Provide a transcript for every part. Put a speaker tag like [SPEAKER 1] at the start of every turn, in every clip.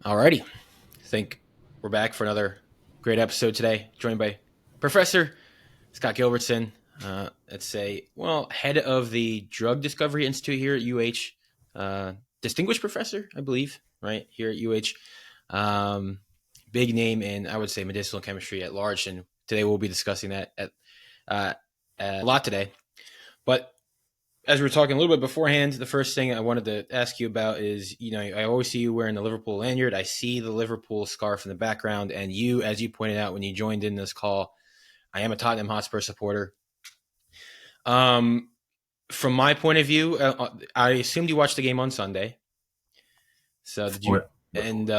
[SPEAKER 1] Alrighty. I think we're back for another great episode today, joined by Professor Scott Gilbertson. Head of the Drug Discovery Institute here at UH. Distinguished professor, I believe, right, here at UH. Big name in, I would say, medicinal chemistry at large. And today we'll be discussing that a lot today. But as we were talking a little bit beforehand, the first thing I wanted to ask you about is, I always see you wearing the Liverpool lanyard. I see the Liverpool scarf in the background. And you, as you pointed out when you joined in this call, I am a Tottenham Hotspur supporter. From my point of view, I assumed you watched the game on Sunday. So did you? And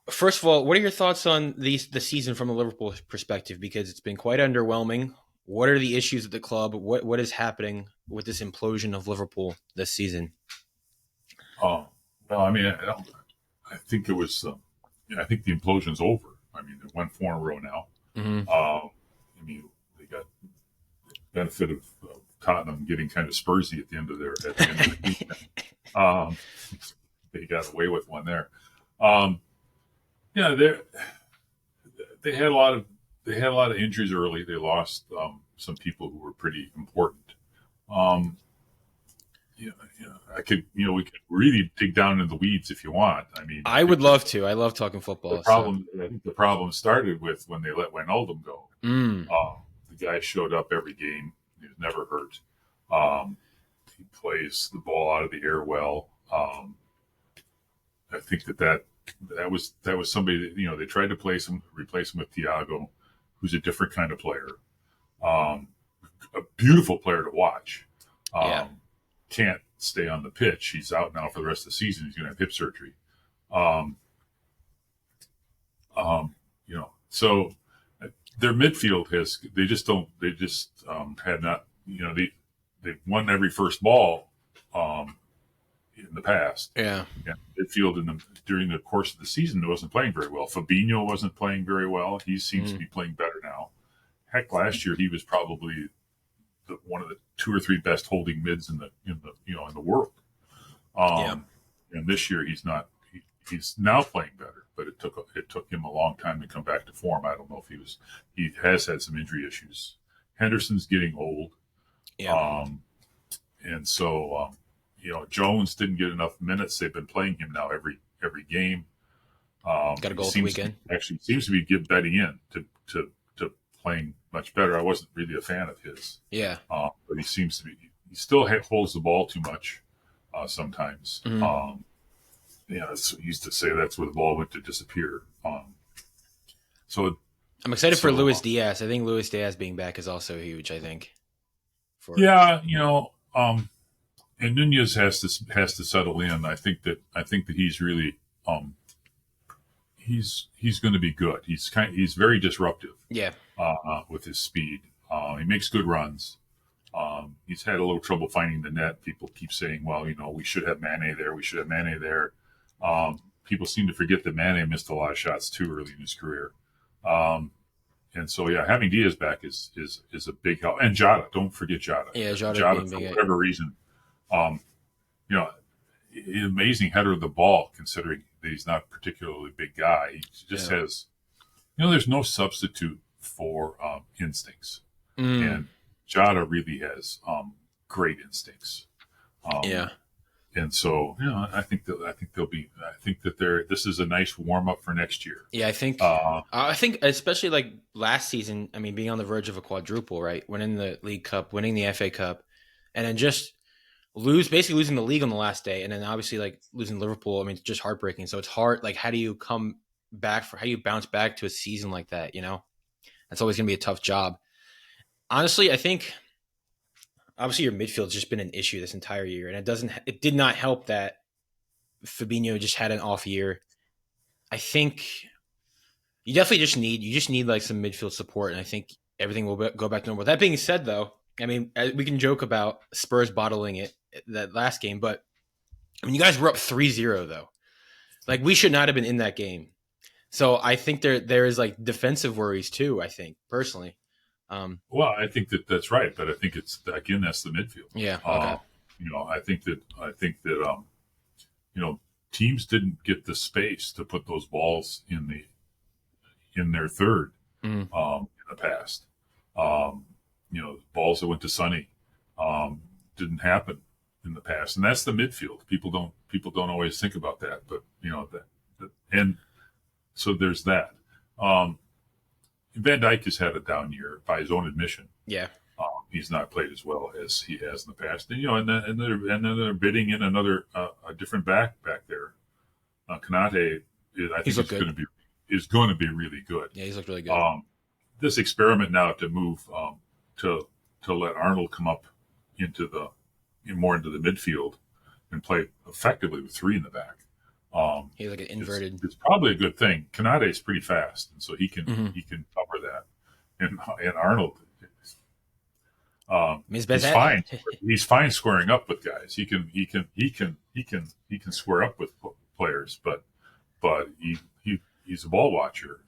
[SPEAKER 1] first of all, what are your thoughts on the season from a Liverpool perspective? Because it's been quite underwhelming. What are the issues at the club? What is happening with this implosion of Liverpool this season?
[SPEAKER 2] I think it was. I think the implosion's over. I mean, it went 4 in a row now.
[SPEAKER 1] Mm-hmm.
[SPEAKER 2] They got the benefit of Tottenham getting kind of Spursy at the end of the weekend. They got away with one there. They had a lot of injuries early. They lost some people who were pretty important. We could really dig down in the weeds if you want.
[SPEAKER 1] I would love to. I love talking football.
[SPEAKER 2] I think the problem started with when they let Wijnaldum go. The guy showed up every game. He was never hurt. He plays the ball out of the air well. I think that was somebody that they tried to replace him with Thiago, who's a different kind of player. A beautiful player to watch. Can't stay on the pitch. He's out now for the rest of the season. He's going to have hip surgery. So their midfield they've won every first ball in the past.
[SPEAKER 1] Yeah.
[SPEAKER 2] Midfield during the course of the season, it wasn't playing very well. Fabinho wasn't playing very well. He seems to be playing better now. Heck, last year he was probably one of the 2 or 3 best holding mids in the world. And this year he's not. He's now playing better, but it took him a long time to come back to form. I don't know if he has had some injury issues. Henderson's getting old.
[SPEAKER 1] Yeah.
[SPEAKER 2] And so Jones didn't get enough minutes. They've been playing him now every game.
[SPEAKER 1] Got a goal the weekend.
[SPEAKER 2] Actually, seems to be betting in to playing much better. I wasn't really a fan of his.
[SPEAKER 1] Yeah.
[SPEAKER 2] But he seems to be. He still holds the ball too much sometimes.
[SPEAKER 1] Mm-hmm.
[SPEAKER 2] He used to say that's where the ball went to disappear. So
[SPEAKER 1] I'm excited for Luis Diaz. I think Luis Diaz being back is also huge. I think.
[SPEAKER 2] And Nunez has to settle in. I think that he's really he's going to be good. He's very disruptive.
[SPEAKER 1] Yeah.
[SPEAKER 2] With his speed, he makes good runs. He's had a little trouble finding the net. People keep saying, "Well, we should have Mane there. We should have Mane there." People seem to forget that Mane missed a lot of shots too early in his career. And so, having Diaz back is a big help. And Jota, don't forget Jota.
[SPEAKER 1] Yeah,
[SPEAKER 2] Jota for whatever reason. Amazing header of the ball, considering that he's not a particularly big guy. He just has, there's no substitute for instincts. And Jota really has great instincts. And so, I think this is a nice warm up for next year.
[SPEAKER 1] Yeah, I think especially like last season, being on the verge of a quadruple, right? Winning the League Cup, winning the FA Cup, and then just basically losing the league on the last day, and then obviously like losing Liverpool. It's just heartbreaking. So it's hard. Like, how do you bounce back to a season like that? That's always going to be a tough job. Honestly, I think obviously your midfield's just been an issue this entire year, and it did not help that Fabinho just had an off year. I think you definitely just need like some midfield support, and I think everything will go back to normal. That being said, though, we can joke about Spurs bottling it that last game, but you guys were up 3-0 though. Like, we should not have been in that game. So I think there is like defensive worries too. I think personally.
[SPEAKER 2] Well, I think that's right, but I think it's that's the midfield.
[SPEAKER 1] Yeah. Okay.
[SPEAKER 2] I think that teams didn't get the space to put those balls in their third in the past. Balls that went to Sonny didn't happen in the past, and that's the midfield. People don't always think about that, but and so there's that. Van Dijk has had a down year by his own admission.
[SPEAKER 1] Yeah.
[SPEAKER 2] He's not played as well as he has in the past, and then they're bidding in another a different back there. Konate, I think is going to be really good.
[SPEAKER 1] Yeah, he's looked really good.
[SPEAKER 2] This experiment now to move to let Arnold come up more into the midfield and play effectively with three in the back.
[SPEAKER 1] He's like an inverted.
[SPEAKER 2] It's probably a good thing. Konate is pretty fast, and so he can cover that. And Arnold, he's fine. He's fine squaring up with guys. He can square up with players, but he's a ball watcher,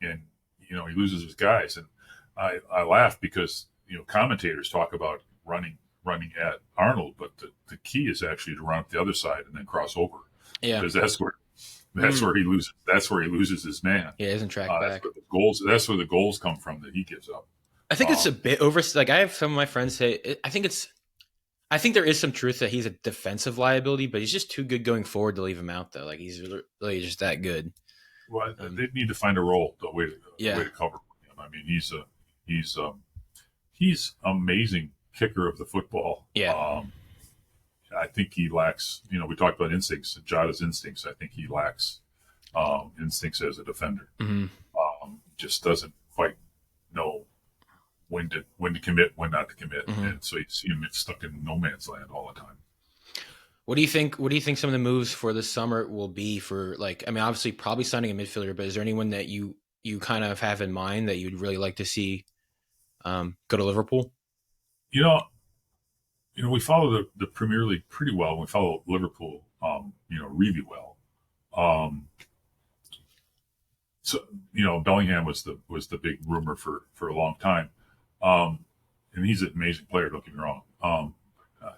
[SPEAKER 2] and he loses his guys. And I laugh because commentators talk about running at Arnold, but the key is actually to run up the other side and then cross over.
[SPEAKER 1] Yeah,
[SPEAKER 2] because that's where he loses. That's where he loses his man.
[SPEAKER 1] Yeah, he doesn't track back.
[SPEAKER 2] That's where the goals come from that he gives up.
[SPEAKER 1] I think it's a bit over. Like I have some of my friends say, I think there is some truth that he's a defensive liability, but he's just too good going forward to leave him out though. Like he's really just that good.
[SPEAKER 2] Well, they need to find a role, a way to cover him. I mean, he's amazing kicker of the football.
[SPEAKER 1] Yeah.
[SPEAKER 2] I think he lacks, we talked about instincts, Jada's instincts. I think he lacks instincts as a defender.
[SPEAKER 1] Mm-hmm.
[SPEAKER 2] Just doesn't quite know when to commit, when not to commit.
[SPEAKER 1] Mm-hmm.
[SPEAKER 2] And so you see him stuck in no man's land all the time.
[SPEAKER 1] What do you think some of the moves for this summer will be for, obviously probably signing a midfielder, but is there anyone that you kind of have in mind that you'd really like to see go to Liverpool?
[SPEAKER 2] We follow the Premier League pretty well. We follow Liverpool, really well. So Bellingham was the big rumor for a long time, and he's an amazing player. Don't get me wrong. I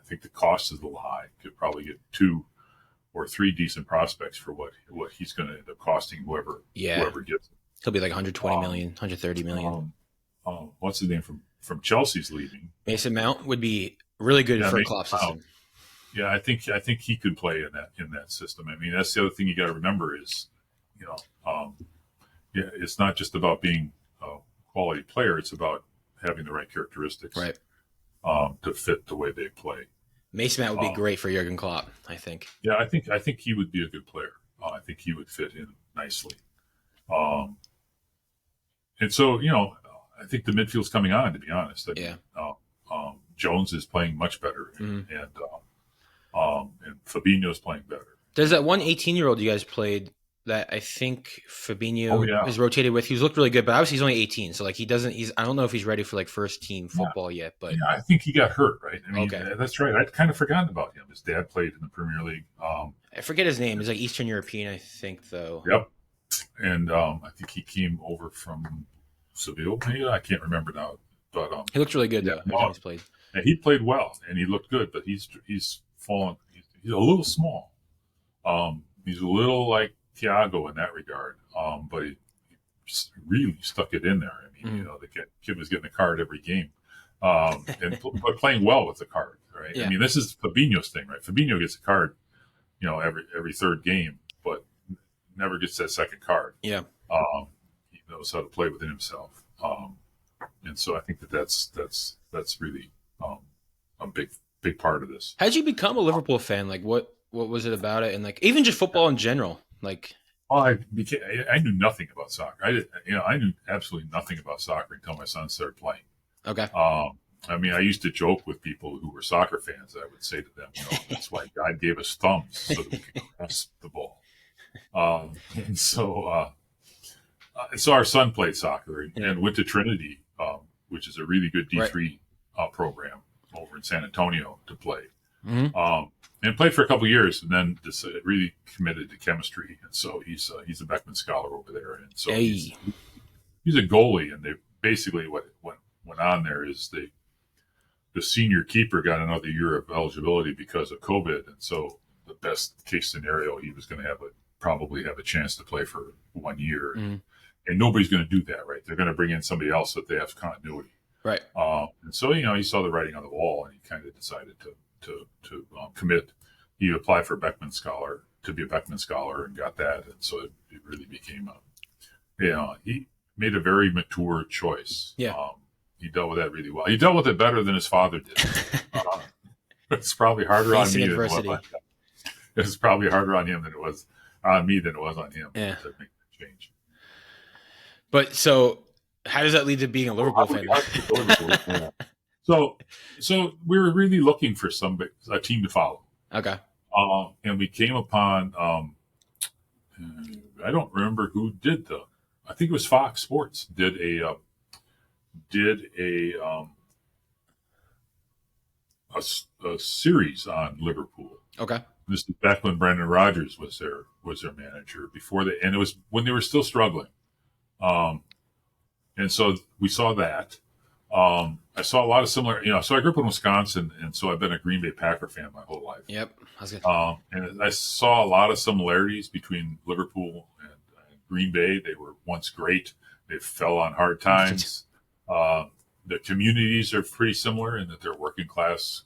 [SPEAKER 2] think the cost is a little high. Could probably get 2 or 3 decent prospects for what he's going to end up costing whoever gets him.
[SPEAKER 1] He'll be like 120 million, 130 million.
[SPEAKER 2] What's his name from Chelsea's leaving?
[SPEAKER 1] Mason Mount would be really good for a Klopp system.
[SPEAKER 2] Yeah, I think he could play in that system. I mean, that's the other thing you got to remember is, it's not just about being a quality player. It's about having the right characteristics,
[SPEAKER 1] right,
[SPEAKER 2] to fit the way they play.
[SPEAKER 1] Mason Mount would be great for Jurgen Klopp, I think.
[SPEAKER 2] Yeah, I think he would be a good player. I think he would fit in nicely. And so, I think the midfield's coming on, to be honest. Jones is playing much better, and Fabinho's playing better.
[SPEAKER 1] There's that one 18-year-old you guys played that I think Fabinho is rotated with. He's looked really good, but obviously he's only 18, so I don't know if he's ready for first team football yet. But
[SPEAKER 2] I think he got hurt, right? I mean,
[SPEAKER 1] okay,
[SPEAKER 2] that's right. I'd kind of forgotten about him. His dad played in the Premier League.
[SPEAKER 1] I forget his name. He's Eastern European, I think, though.
[SPEAKER 2] Yep, and I think he came over from Seville. Maybe I can't remember now, but
[SPEAKER 1] he looked really good though. He's played.
[SPEAKER 2] And he played well, and he looked good, but he's fallen. He's a little small. He's a little like Thiago in that regard, but he really stuck it in there. I mean, the kid was getting a card every game, but playing well with the card, right?
[SPEAKER 1] Yeah.
[SPEAKER 2] I mean, this is Fabinho's thing, right? Fabinho gets a card, every third game, but never gets that second card.
[SPEAKER 1] Yeah.
[SPEAKER 2] He knows how to play within himself, and so I think that's really a big part of this.
[SPEAKER 1] How'd you become a Liverpool fan? What was it about it, and even just football in general?
[SPEAKER 2] I knew nothing about soccer. I knew absolutely nothing about soccer until my son started playing.
[SPEAKER 1] Okay.
[SPEAKER 2] I mean, I used to joke with people who were soccer fans. I would say to them, that's why God gave us thumbs so that we could grasp the ball. And so our son played soccer and went to Trinity, which is a really good D3 program over in San Antonio to play.
[SPEAKER 1] Mm-hmm.
[SPEAKER 2] And played for a couple of years, and then really committed to chemistry. And so he's a Beckman scholar over there. And so he's a goalie. And they basically what went on there is the senior keeper got another year of eligibility because of COVID, and so the best case scenario, he was going to probably have a chance to play for 1 year.
[SPEAKER 1] Mm-hmm.
[SPEAKER 2] And nobody's going to do that, right? They're going to bring in somebody else so that they have continuity.
[SPEAKER 1] Right.
[SPEAKER 2] And so, he saw the writing on the wall, and he kind of decided to commit. He applied for a Beckman Scholar to be a Beckman Scholar and got that. And so it really became he made a very mature choice.
[SPEAKER 1] Yeah.
[SPEAKER 2] He dealt with that really well. He dealt with it better than his father did. It's probably harder on me than it was on him. It's probably harder on him than it was on me than it was on him to make that change.
[SPEAKER 1] But so, how does that lead to being a Liverpool fan?
[SPEAKER 2] So we were really looking for a team to follow.
[SPEAKER 1] Okay.
[SPEAKER 2] And we came upon I don't remember who did I think it was Fox Sports did a series on Liverpool.
[SPEAKER 1] Okay.
[SPEAKER 2] This is back when Brendan Rodgers was their manager and it was when they were still struggling. And so we saw that. I saw a lot of similar, so I grew up in Wisconsin, and so I've been a Green Bay Packer fan my whole life.
[SPEAKER 1] Yep. That's good.
[SPEAKER 2] And I saw a lot of similarities between Liverpool and Green Bay. They were once great. They fell on hard times. The communities are pretty similar in that they're working class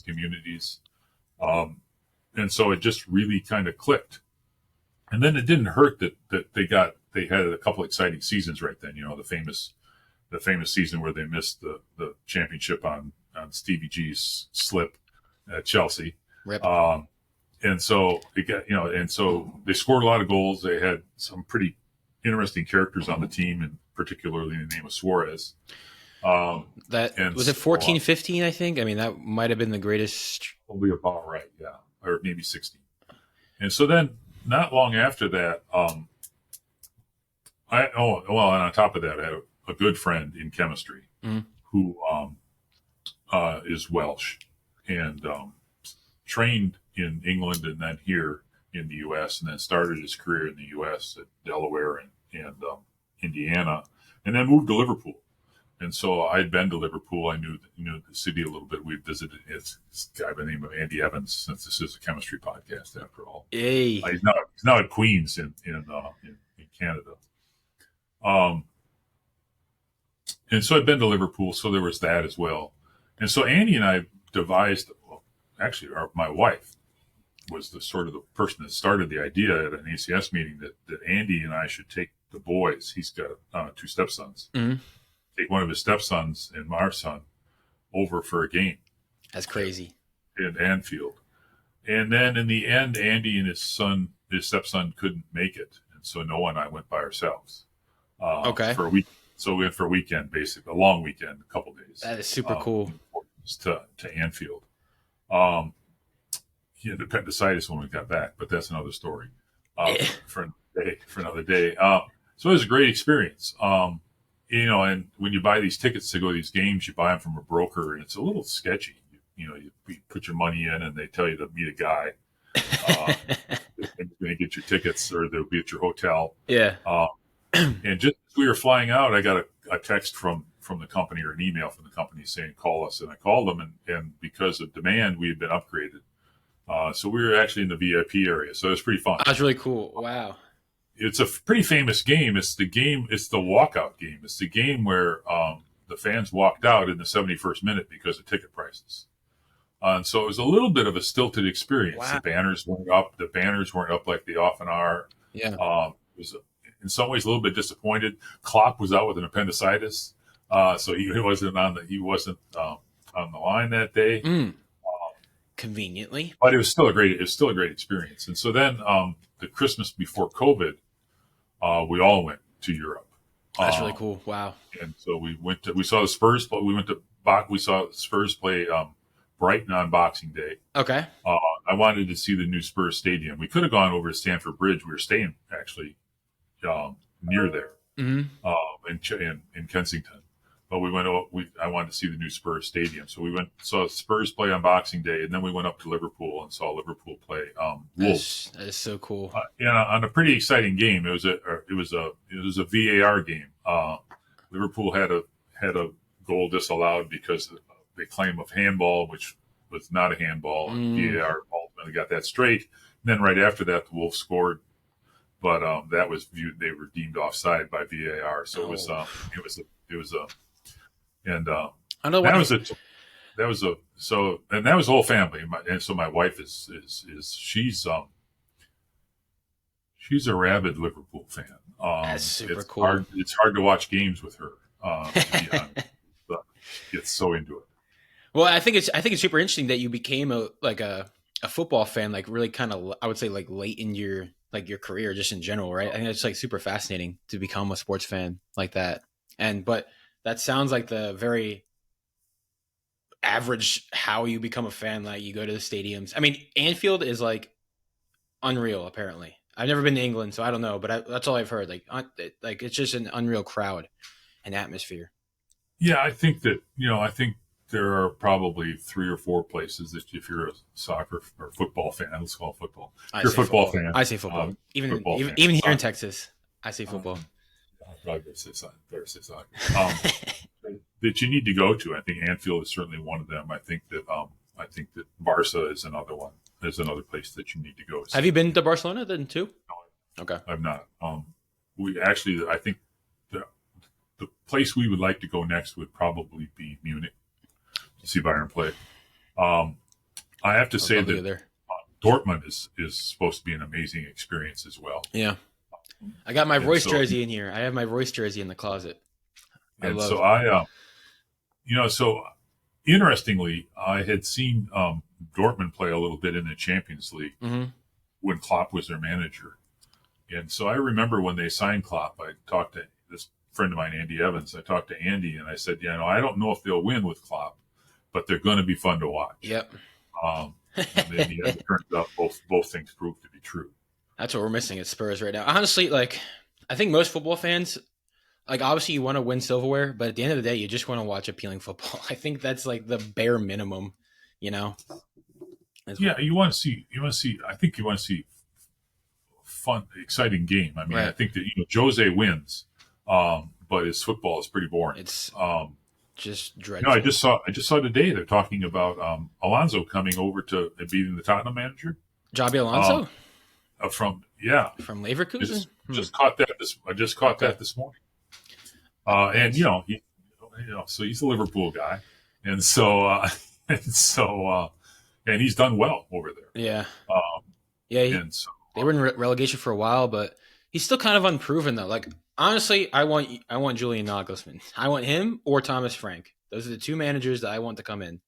[SPEAKER 2] communities. And so it just really kind of clicked. And then it didn't hurt that they had a couple exciting seasons right then. The famous season where they missed the championship on Stevie G's slip at Chelsea.
[SPEAKER 1] Rip.
[SPEAKER 2] And so and so they scored a lot of goals. They had some pretty interesting characters on the team, and particularly the name of Suarez.
[SPEAKER 1] That was it 14, 15, I think. I mean, that might have been the greatest.
[SPEAKER 2] Probably about right, yeah, or maybe 16. And so then, not long after that, and on top of that, I had a good friend in chemistry who is Welsh and trained in England and then here in the U.S. and then started his career in the U.S. at Delaware and Indiana, and then moved to Liverpool. And so I'd been to Liverpool. I knew the city a little bit. We visited this guy by the name of Andy Evans, since this is a chemistry podcast after all.
[SPEAKER 1] Hey.
[SPEAKER 2] He's now at Queen's in Canada. And so I'd been to Liverpool, so there was that as well. And so Andy and I devised, my wife was the person that started the idea at an ACS meeting that Andy and I should take the boys. He's got 2 stepsons. Mm-hmm. Take one of his stepsons and our son over for a game.
[SPEAKER 1] That's crazy.
[SPEAKER 2] In Anfield. And then in the end, Andy and his stepson couldn't make it. And so Noah and I went by ourselves. For a week. So we went for a weekend, basically, a long weekend, a couple days.
[SPEAKER 1] That is super cool.
[SPEAKER 2] To Anfield. He had appendicitis when we got back, but that's another story for another day. So it was a great experience. And when you buy these tickets to go to these games, you buy them from a broker, and it's a little sketchy. You put your money in, and they tell you to meet a guy. You're going to get your tickets, or they'll be at your hotel.
[SPEAKER 1] Yeah.
[SPEAKER 2] And just as we were flying out, I got a text from the company, or an email from the company saying, call us. And I called them, and because of demand, we had been upgraded. So we were actually in the VIP area. So it was pretty fun.
[SPEAKER 1] That's really cool. Wow.
[SPEAKER 2] It's a pretty famous game. It's the walkout game. It's the game where the fans walked out in the 71st minute because of ticket prices. And so it was a little bit of a stilted experience.
[SPEAKER 1] Wow.
[SPEAKER 2] The banners weren't up like they often are.
[SPEAKER 1] Yeah.
[SPEAKER 2] It was in some ways a little bit disappointed. Klopp was out with an appendicitis, so he wasn't on the line that day.
[SPEAKER 1] Conveniently,
[SPEAKER 2] but it was still a great experience. And so then the Christmas before COVID, we all went to Europe.
[SPEAKER 1] That's really cool. Wow.
[SPEAKER 2] And so we saw the Spurs play. We saw Spurs play Brighton on Boxing Day.
[SPEAKER 1] Okay.
[SPEAKER 2] I wanted to see the new Spurs stadium. We could have gone over to Stamford Bridge. We were staying actually near there, in Kensington. But we went. I wanted to see the new Spurs stadium, so we went saw Spurs play on Boxing Day, and then we went up to Liverpool and saw Liverpool play Wolves.
[SPEAKER 1] That is so cool.
[SPEAKER 2] On a pretty exciting game. It was a VAR game. Liverpool had a goal disallowed because they claim of handball, which was not a handball, and VAR called I got that straight. And then right after that, the Wolves scored, but that was viewed. They were deemed offside by VAR. So it was and
[SPEAKER 1] I know
[SPEAKER 2] that
[SPEAKER 1] what.
[SPEAKER 2] was a that was a so and that was the whole family. And so my wife is she's a rabid Liverpool fan.
[SPEAKER 1] That's super
[SPEAKER 2] It's
[SPEAKER 1] cool.
[SPEAKER 2] hard to watch games with her. To be honest, but she gets so into it.
[SPEAKER 1] Well, I think it's super interesting that you became a football fan, like really kind of, I would say, like late in your career, just in general, right? I think it's like super fascinating to become a sports fan like that. But that sounds like the very average how you become a fan. Like you go to the stadiums. I mean, Anfield is like unreal. Apparently, I've never been to England, so I don't know. But that's all I've heard. Like it's just an unreal crowd and atmosphere.
[SPEAKER 2] Yeah, I think there are probably 3 or 4 places that if you're a soccer or football fan, let's call it football. If
[SPEAKER 1] I
[SPEAKER 2] you're a
[SPEAKER 1] say
[SPEAKER 2] football
[SPEAKER 1] football.
[SPEAKER 2] fan,
[SPEAKER 1] I say football.
[SPEAKER 2] football fan,
[SPEAKER 1] Even here in
[SPEAKER 2] soccer,
[SPEAKER 1] Texas, I say football.
[SPEAKER 2] I probably better say soccer. That you need to go to. I think Anfield is certainly one of them. I think that Barca is another one. There's another place that you need to go.
[SPEAKER 1] Have you been to Barcelona then too?
[SPEAKER 2] No,
[SPEAKER 1] Okay.
[SPEAKER 2] I've not. We actually, I think the place we would like to go next would probably be Munich to see Bayern play. I have to say that
[SPEAKER 1] There.
[SPEAKER 2] Dortmund is supposed to be an amazing experience as well.
[SPEAKER 1] Yeah. I got my Royce
[SPEAKER 2] so-
[SPEAKER 1] jersey in here. I have my Royce jersey in the closet.
[SPEAKER 2] And so so interestingly, I had seen Dortmund play a little bit in the Champions League
[SPEAKER 1] Mm-hmm.
[SPEAKER 2] when Klopp was their manager. And so I remember when they signed Klopp, I talked to this friend of mine, Andy Evans. I talked to Andy and I said, I don't know if they'll win with Klopp, but they're going to be fun to watch.
[SPEAKER 1] Yep.
[SPEAKER 2] And then it turns out both things proved to be true.
[SPEAKER 1] That's what we're missing at Spurs right now. Honestly, like I think most football fans, like obviously you want to win silverware, but at the end of the day, you just want to watch appealing football. I think that's like the bare minimum,
[SPEAKER 2] Yeah, you want to see. I think you want to see fun, exciting game. I mean,
[SPEAKER 1] Right.
[SPEAKER 2] I think that Jose wins, but his football is pretty boring.
[SPEAKER 1] It's just
[SPEAKER 2] I
[SPEAKER 1] dreadful.
[SPEAKER 2] just saw today they're talking about Alonso coming over to being the Tottenham manager.
[SPEAKER 1] Javi Alonso
[SPEAKER 2] From
[SPEAKER 1] Leverkusen.
[SPEAKER 2] just caught that I just caught that this morning. And so he's a Liverpool guy, and so and he's done well over there.
[SPEAKER 1] Yeah.
[SPEAKER 2] Yeah, and so
[SPEAKER 1] They were in relegation for a while, but he's still kind of unproven though. Like honestly, I want Julian Nagelsmann. I want him or Thomas Frank. Those are the two managers that I want to come in.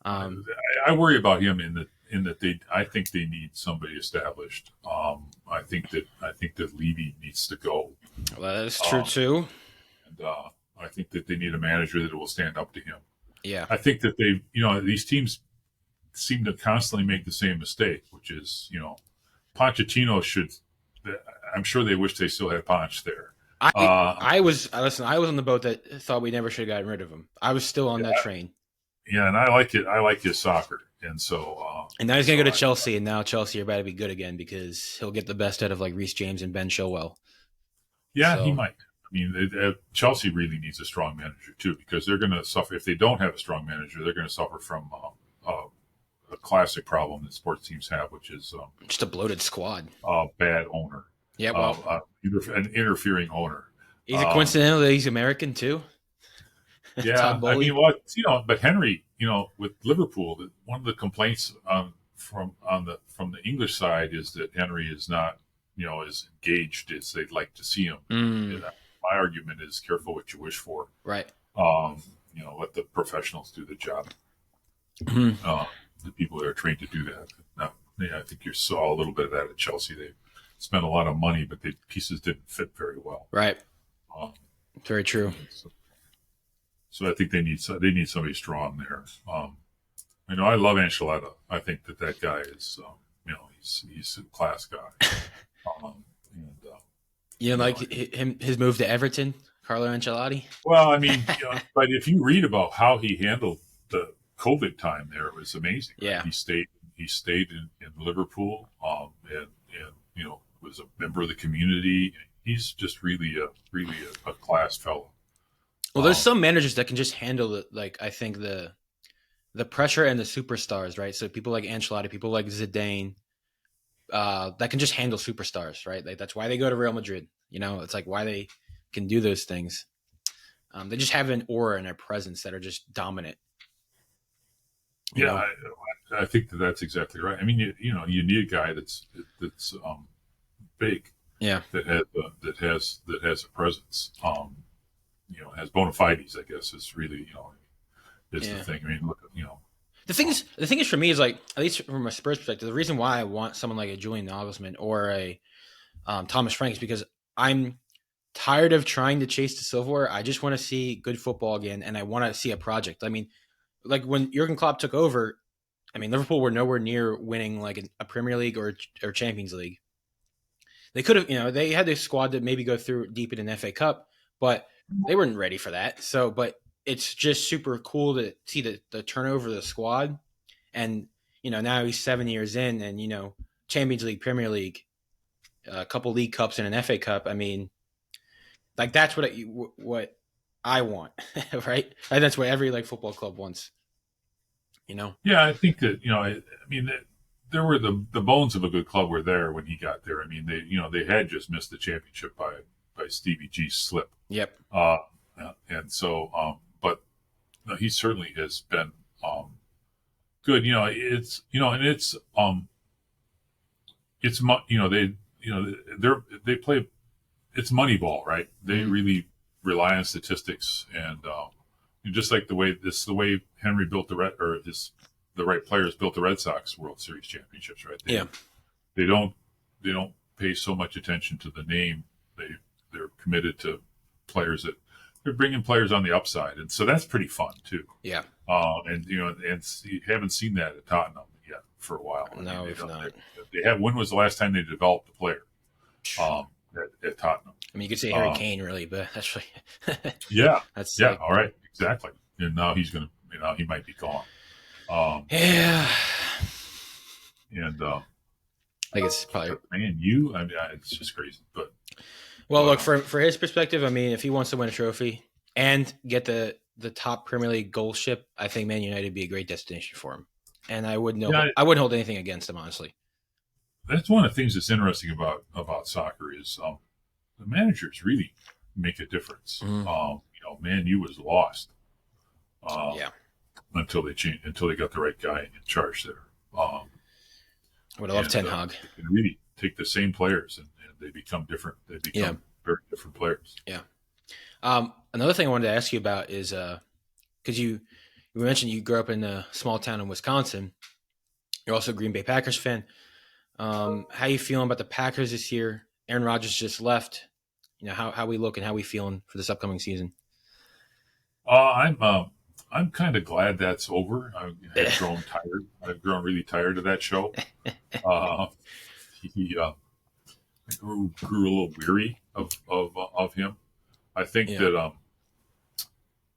[SPEAKER 2] I worry about him in that I think they need somebody established. I think that Levy needs to go.
[SPEAKER 1] Well, that is true too.
[SPEAKER 2] And I think that they need a manager that will stand up to him.
[SPEAKER 1] Yeah.
[SPEAKER 2] I think that these teams seem to constantly make the same mistake, which is, Pochettino should. I'm sure they wish they still had Ponch there.
[SPEAKER 1] I was on the boat that thought we never should have gotten rid of him. I was still on that train.
[SPEAKER 2] Yeah, and I like it. I like his soccer, and so.
[SPEAKER 1] And now he's gonna go to Chelsea, and now Chelsea are about to be good again because he'll get the best out of like Reece James and Ben Chilwell.
[SPEAKER 2] Yeah,
[SPEAKER 1] So-
[SPEAKER 2] he might. I mean, Chelsea really needs a strong manager too, because they're going to suffer if they don't have a strong manager. They're going to suffer from a classic problem that sports teams have, which is
[SPEAKER 1] Just a bloated squad.
[SPEAKER 2] a bad owner.
[SPEAKER 1] Yeah, well,
[SPEAKER 2] An interfering owner.
[SPEAKER 1] is it coincidental that he's American too?
[SPEAKER 2] Yeah,
[SPEAKER 1] Todd
[SPEAKER 2] I
[SPEAKER 1] Bowley?
[SPEAKER 2] mean, but Henry, with Liverpool, one of the complaints from the English side is that Henry is not, as engaged as they'd like to see him.
[SPEAKER 1] Mm,
[SPEAKER 2] My argument is careful what you wish for.
[SPEAKER 1] right.
[SPEAKER 2] Let the professionals do the job.
[SPEAKER 1] Mhm.
[SPEAKER 2] The people that are trained to do that. Now, I think you saw a little bit of that at Chelsea. They spent a lot of money, but the pieces didn't fit very well.
[SPEAKER 1] Right.
[SPEAKER 2] Um,
[SPEAKER 1] Very true.
[SPEAKER 2] so I think they need somebody strong there. I love Ancelotti. I think that guy is, he's a class guy.
[SPEAKER 1] His move to Everton, Carlo Ancelotti.
[SPEAKER 2] Well, I mean, but if you read about how he handled the COVID time there, it was amazing. Right?
[SPEAKER 1] Yeah.
[SPEAKER 2] He stayed in Liverpool, and was a member of the community. He's just really a class fellow.
[SPEAKER 1] Well, there's some managers that can just handle it. Like I think the the pressure and the superstars, right? So people like Ancelotti, people like Zidane, that can just handle superstars, right? Like that's why they go to Real Madrid. It's like why they can do those things. They just have an aura and a presence that are just dominant.
[SPEAKER 2] Yeah, I think that's exactly right. I mean, you need a guy that's big,
[SPEAKER 1] Yeah,
[SPEAKER 2] that has a presence. Has bona fides, I guess, is really is the
[SPEAKER 1] yeah.
[SPEAKER 2] thing. I mean, look,
[SPEAKER 1] The thing is for me is like at least from a Spurs perspective, the reason why I want someone like a Julian Nagelsmann or a Thomas Frank is because I'm tired of trying to chase the silverware. I just want to see good football again, and I want to see a project. I mean, like when Jurgen Klopp took over, I mean Liverpool were nowhere near winning like a Premier League or Champions League. They could have, they had this squad to maybe go through deep in an FA Cup, but they weren't ready for that. So, but it's just super cool to see the turnover of the squad. And, now he's 7 years in and, Champions League, Premier League, a couple League Cups and an FA Cup. I mean, like that's what I want, right? And that's what every like football club wants,
[SPEAKER 2] Yeah, I think that I mean, there were the bones of a good club were there when he got there. I mean, they had just missed the championship by Stevie G's slip.
[SPEAKER 1] Yep.
[SPEAKER 2] And so, but no, he certainly has been good. They play. It's Moneyball, right? They really rely on statistics and just like the way Henry built the right players built the Red Sox World Series championships, right? They don't pay so much attention to the name. They're committed to players that they're bringing players on the upside, and so that's pretty fun too.
[SPEAKER 1] Yeah.
[SPEAKER 2] And you haven't seen that at Tottenham yet for a while.
[SPEAKER 1] No, it's not.
[SPEAKER 2] They have. When was the last time they developed a player? At Tottenham.
[SPEAKER 1] I mean, you could say Harry Kane, really, but that's really
[SPEAKER 2] that's like, all right, exactly. And now he's gonna, he might be gone.
[SPEAKER 1] Yeah,
[SPEAKER 2] and
[SPEAKER 1] I guess probably
[SPEAKER 2] it's just crazy. But
[SPEAKER 1] look for his perspective. I mean, if he wants to win a trophy and get the top Premier League goal ship, I think Man United would be a great destination for him. And I wouldn't hold anything against him, honestly.
[SPEAKER 2] That's one of the things that's interesting about soccer is the managers really make a difference. Man U was lost. Until they got the right guy in charge there.
[SPEAKER 1] Would love Ten Hag.
[SPEAKER 2] They can really take the same players and they become different. They become very different players.
[SPEAKER 1] Yeah. Another thing I wanted to ask you about is because you mentioned you grew up in a small town in Wisconsin. You're also a Green Bay Packers fan. How you feeling about the Packers this year? Aaron Rodgers just left. How we look and how we feeling for this upcoming season?
[SPEAKER 2] I'm kind of glad that's over. I've grown tired. I've grown really tired of that show. I grew a little weary of him. I think that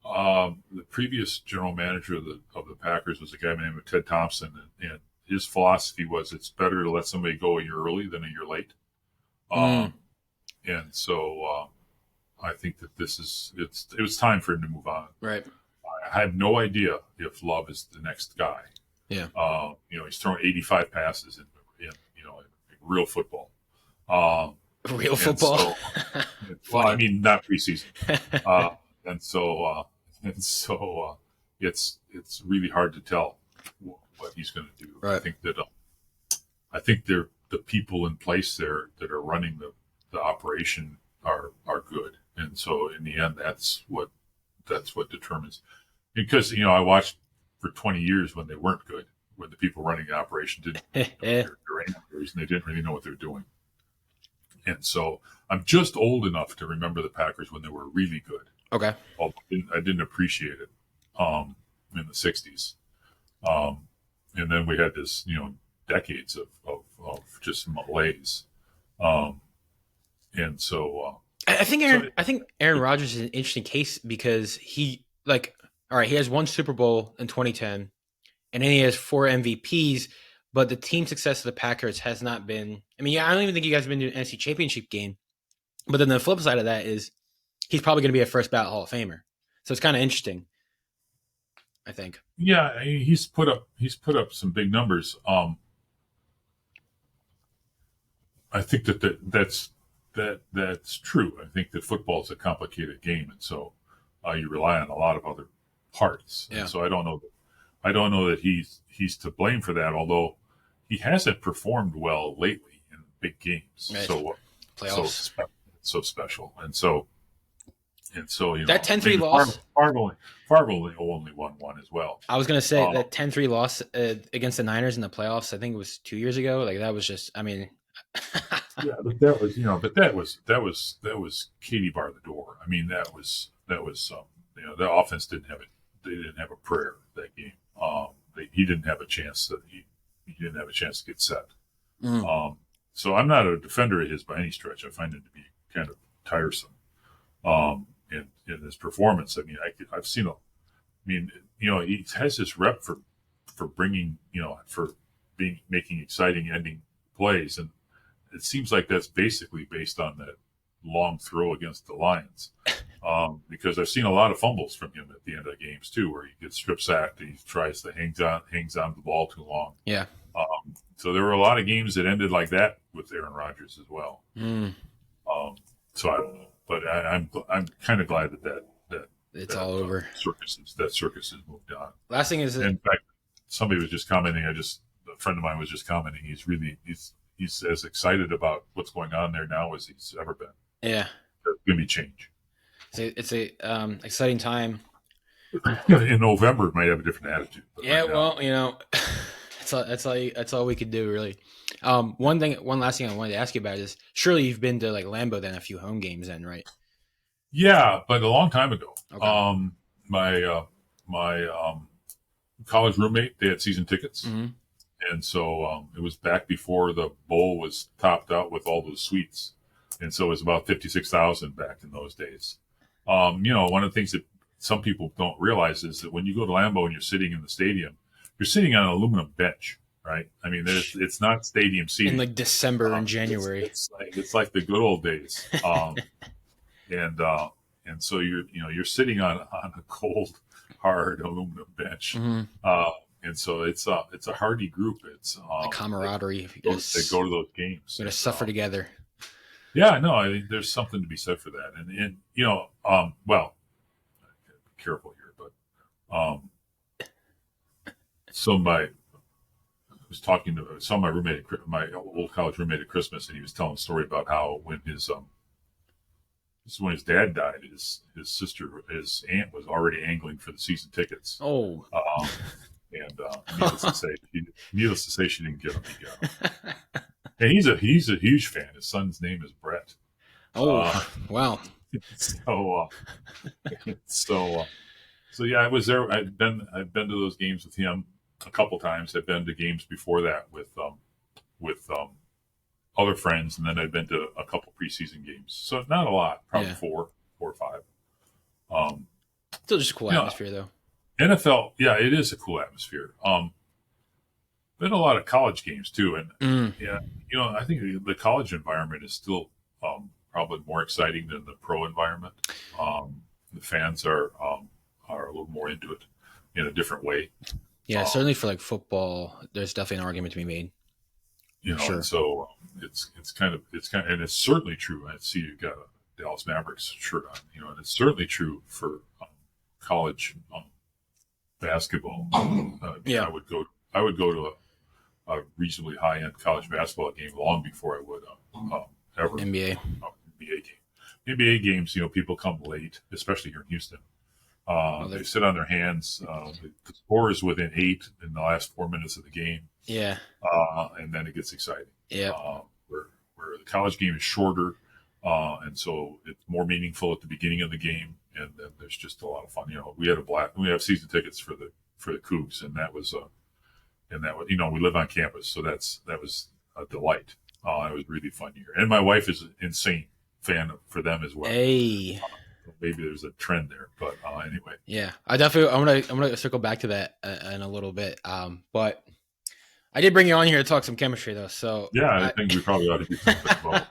[SPEAKER 2] the previous general manager of the Packers was a guy named Ted Thompson, and his philosophy was it's better to let somebody go a year early than a year late. And so I think that it was time for him to move on.
[SPEAKER 1] Right.
[SPEAKER 2] I have no idea if Love is the next guy.
[SPEAKER 1] Yeah.
[SPEAKER 2] He's thrown 85 passes in real football.
[SPEAKER 1] Real football.
[SPEAKER 2] So, well, I mean, not preseason. And so it's really hard to tell what he's going to do.
[SPEAKER 1] Right.
[SPEAKER 2] I think the people in place there that are running the operation are good, and so in the end, that's what determines. Because I watched for 20 years when they weren't good, when the people running the operation didn't and they didn't really know what they're doing. And so I'm just old enough to remember the Packers when they were really good.
[SPEAKER 1] Okay.
[SPEAKER 2] Although I didn't appreciate it in the 60s. And then we had this, decades of just malaise. And so
[SPEAKER 1] I think Aaron Rodgers is an interesting case because he all right, he has one Super Bowl in 2010, and then he has 4 MVPs, but the team success of the Packers has not been. I mean, I don't even think you guys have been to an NFC Championship game. But then the flip side of that is he's probably going to be a first ballot Hall of Famer. So it's kind of interesting. I think.
[SPEAKER 2] Yeah, he's put up some big numbers. I think that's true. I think that football is a complicated game, and so you rely on a lot of other parts.
[SPEAKER 1] Yeah.
[SPEAKER 2] And so I don't know that he's to blame for that. Although he hasn't performed well lately in big games,
[SPEAKER 1] Right.
[SPEAKER 2] so
[SPEAKER 1] Playoffs.
[SPEAKER 2] so special, and so
[SPEAKER 1] that 10-3 loss.
[SPEAKER 2] Fargo only won one as well.
[SPEAKER 1] I was gonna say that 10-3 loss against the Niners in the playoffs. I think it was 2 years ago. Like that was just. I mean.
[SPEAKER 2] Yeah, but that was Katie bar the door. I mean, that was the offense didn't have it. They didn't have a prayer that game. He didn't have a chance he didn't have a chance to get set. So I'm not a defender of his by any stretch. I find him to be kind of tiresome. In his performance, I mean, I've seen he has this rep for bringing for making exciting ending plays, and it seems like that's basically based on that long throw against the Lions. Because I've seen a lot of fumbles from him at the end of games too, where he gets strip sacked and he tries to hangs on the ball too long.
[SPEAKER 1] Yeah.
[SPEAKER 2] So there were a lot of games that ended like that with Aaron Rodgers as well. So I don't know, but I'm kind of glad that
[SPEAKER 1] it's all over.
[SPEAKER 2] Circus has moved on.
[SPEAKER 1] Last thing is,
[SPEAKER 2] in fact, somebody was just commenting. A friend of mine was just commenting. He's as excited about what's going on there now as he's ever been.
[SPEAKER 1] Yeah,
[SPEAKER 2] there's going to be change.
[SPEAKER 1] It's a exciting time.
[SPEAKER 2] In November, it might have a different attitude.
[SPEAKER 1] Yeah, right well, that's all we could do, really. One last thing I wanted to ask you about is surely you've been to like Lambeau then a few home games then, right?
[SPEAKER 2] Yeah, but a long time ago.
[SPEAKER 1] Okay.
[SPEAKER 2] My college roommate, they had season tickets.
[SPEAKER 1] Mm-hmm.
[SPEAKER 2] And so it was back before the bowl was topped out with all those suites. And so it was about 56,000 back in those days. One of the things that some people don't realize is that when you go to Lambeau and you're sitting in the stadium, you're sitting on an aluminum bench, right? I mean, it's not stadium seating.
[SPEAKER 1] In like December and January.
[SPEAKER 2] It's like the good old days. And so you're sitting on a cold, hard aluminum bench.
[SPEAKER 1] Mm-hmm.
[SPEAKER 2] And so it's a hardy group. It's
[SPEAKER 1] the camaraderie.
[SPEAKER 2] They go to those games.
[SPEAKER 1] We're gonna suffer together.
[SPEAKER 2] Yeah, no, I think there's something to be said for that. And well, be careful here, but I was talking to my roommate, my old college roommate at Christmas, and he was telling a story about how when his dad died, his aunt was already angling for the season tickets.
[SPEAKER 1] Oh.
[SPEAKER 2] And needless to say, she didn't get him. And he's a huge fan. His son's name is Brett.
[SPEAKER 1] Oh, wow.
[SPEAKER 2] So yeah, I was there. I've been to those games with him a couple times. I've been to games before that with other friends, and then I've been to a couple preseason games. So not a lot, probably 4 or 5.
[SPEAKER 1] Still just a cool atmosphere, though.
[SPEAKER 2] NFL, yeah, it is a cool atmosphere. Been a lot of college games too, and I think the college environment is still probably more exciting than the pro environment. The fans are a little more into it in a different way.
[SPEAKER 1] Yeah, certainly for like football, there's definitely an argument to be made.
[SPEAKER 2] Sure. And so it's kind of, and it's certainly true. I see you got a Dallas Mavericks shirt on, and it's certainly true for college basketball.
[SPEAKER 1] Yeah,
[SPEAKER 2] I would go to a reasonably high end college basketball game long before I would ever
[SPEAKER 1] NBA
[SPEAKER 2] game. NBA games, people come late, especially here in Houston. They sit on their hands. The score is within 8 in the last 4 minutes of the game.
[SPEAKER 1] Yeah.
[SPEAKER 2] And then it gets exciting.
[SPEAKER 1] Yeah.
[SPEAKER 2] Where the college game is shorter, and so it's more meaningful at the beginning of the game, and then there's just a lot of fun. We have season tickets for the Cougs, and that was we live on campus, so that was a delight. It was a really fun year, and my wife is an insane fan for them as well.
[SPEAKER 1] Hey.
[SPEAKER 2] Maybe there's a trend there, but anyway.
[SPEAKER 1] Yeah, I'm gonna circle back to that in a little bit. But I did bring you on here to talk some chemistry, though. So
[SPEAKER 2] yeah, I think we probably ought to do something.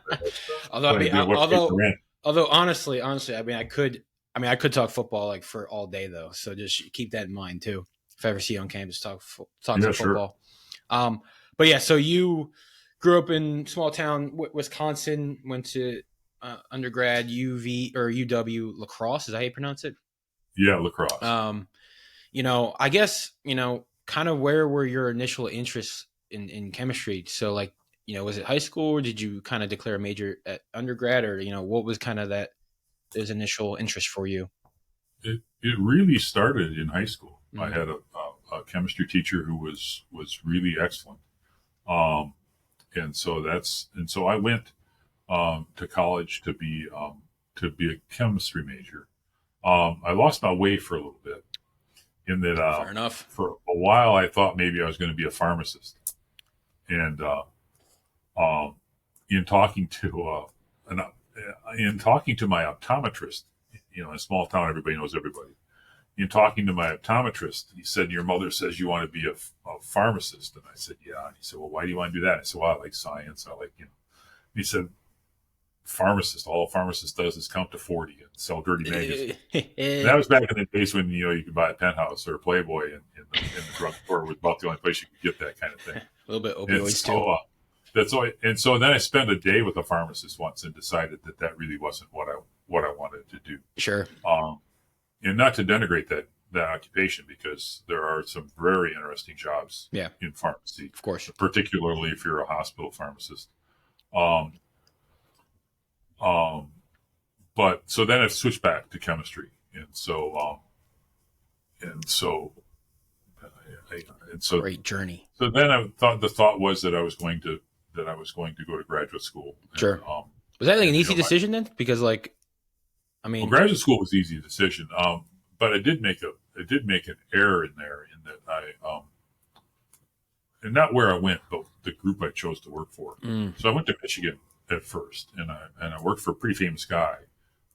[SPEAKER 1] Although honestly, I mean, I could I mean, I could talk football like for all day though, so just keep that in mind too. If I ever see you on campus, talk
[SPEAKER 2] Yeah,
[SPEAKER 1] some
[SPEAKER 2] sure.
[SPEAKER 1] football. But yeah, so you grew up in small town Wisconsin, went to undergrad UV or UW LaCrosse. Is that how you pronounce it?
[SPEAKER 2] Yeah, lacrosse.
[SPEAKER 1] Um, I guess kind of where were your initial interests in chemistry? So like, was it high school, or did you kind of declare a major at undergrad, or what was kind of those initial interests for you?
[SPEAKER 2] It really started in high school. I
[SPEAKER 1] Mm,
[SPEAKER 2] had a chemistry teacher who was really excellent. Um, and so I went to college to be a chemistry major. I lost my way for a little bit in that
[SPEAKER 1] fair enough.
[SPEAKER 2] for a while I thought maybe I was going to be a pharmacist, and um, in talking to an, in talking to my optometrist, in a small town, everybody knows everybody. In talking to my optometrist, he said, "Your mother says you want to be a pharmacist," and I said, "Yeah." And he said, "Well, why do you want to do that?" I said, "Well, I like science. I like." He said, "Pharmacist. All a pharmacist does is count to 40 and sell dirty magazines." And that
[SPEAKER 1] A
[SPEAKER 2] was back in the days when you could buy a Penthouse or a Playboy in the drugstore. It was about the only place you could get that kind of thing.
[SPEAKER 1] little bit
[SPEAKER 2] And
[SPEAKER 1] opioids too.
[SPEAKER 2] so that's all. And so then I spent a day with a pharmacist once and decided that really wasn't what I wanted to do.
[SPEAKER 1] Sure.
[SPEAKER 2] Um, and not to denigrate that occupation, because there are some very interesting jobs
[SPEAKER 1] Yeah,
[SPEAKER 2] in pharmacy,
[SPEAKER 1] of course.
[SPEAKER 2] particularly if you're a hospital pharmacist. Um, um, but so then I switched back to chemistry, and so I, and so
[SPEAKER 1] Great journey.
[SPEAKER 2] so then I thought the thought was that I was going to go to graduate school. And
[SPEAKER 1] Sure. Was that like an
[SPEAKER 2] and
[SPEAKER 1] easy decision then? Because like, I
[SPEAKER 2] well,
[SPEAKER 1] mean,
[SPEAKER 2] graduate school was an easy decision. But I did make an error in there, in that and not where I went, but the group I chose to work for.
[SPEAKER 1] mm,
[SPEAKER 2] So I went to Michigan at first, and I worked for a pretty famous guy,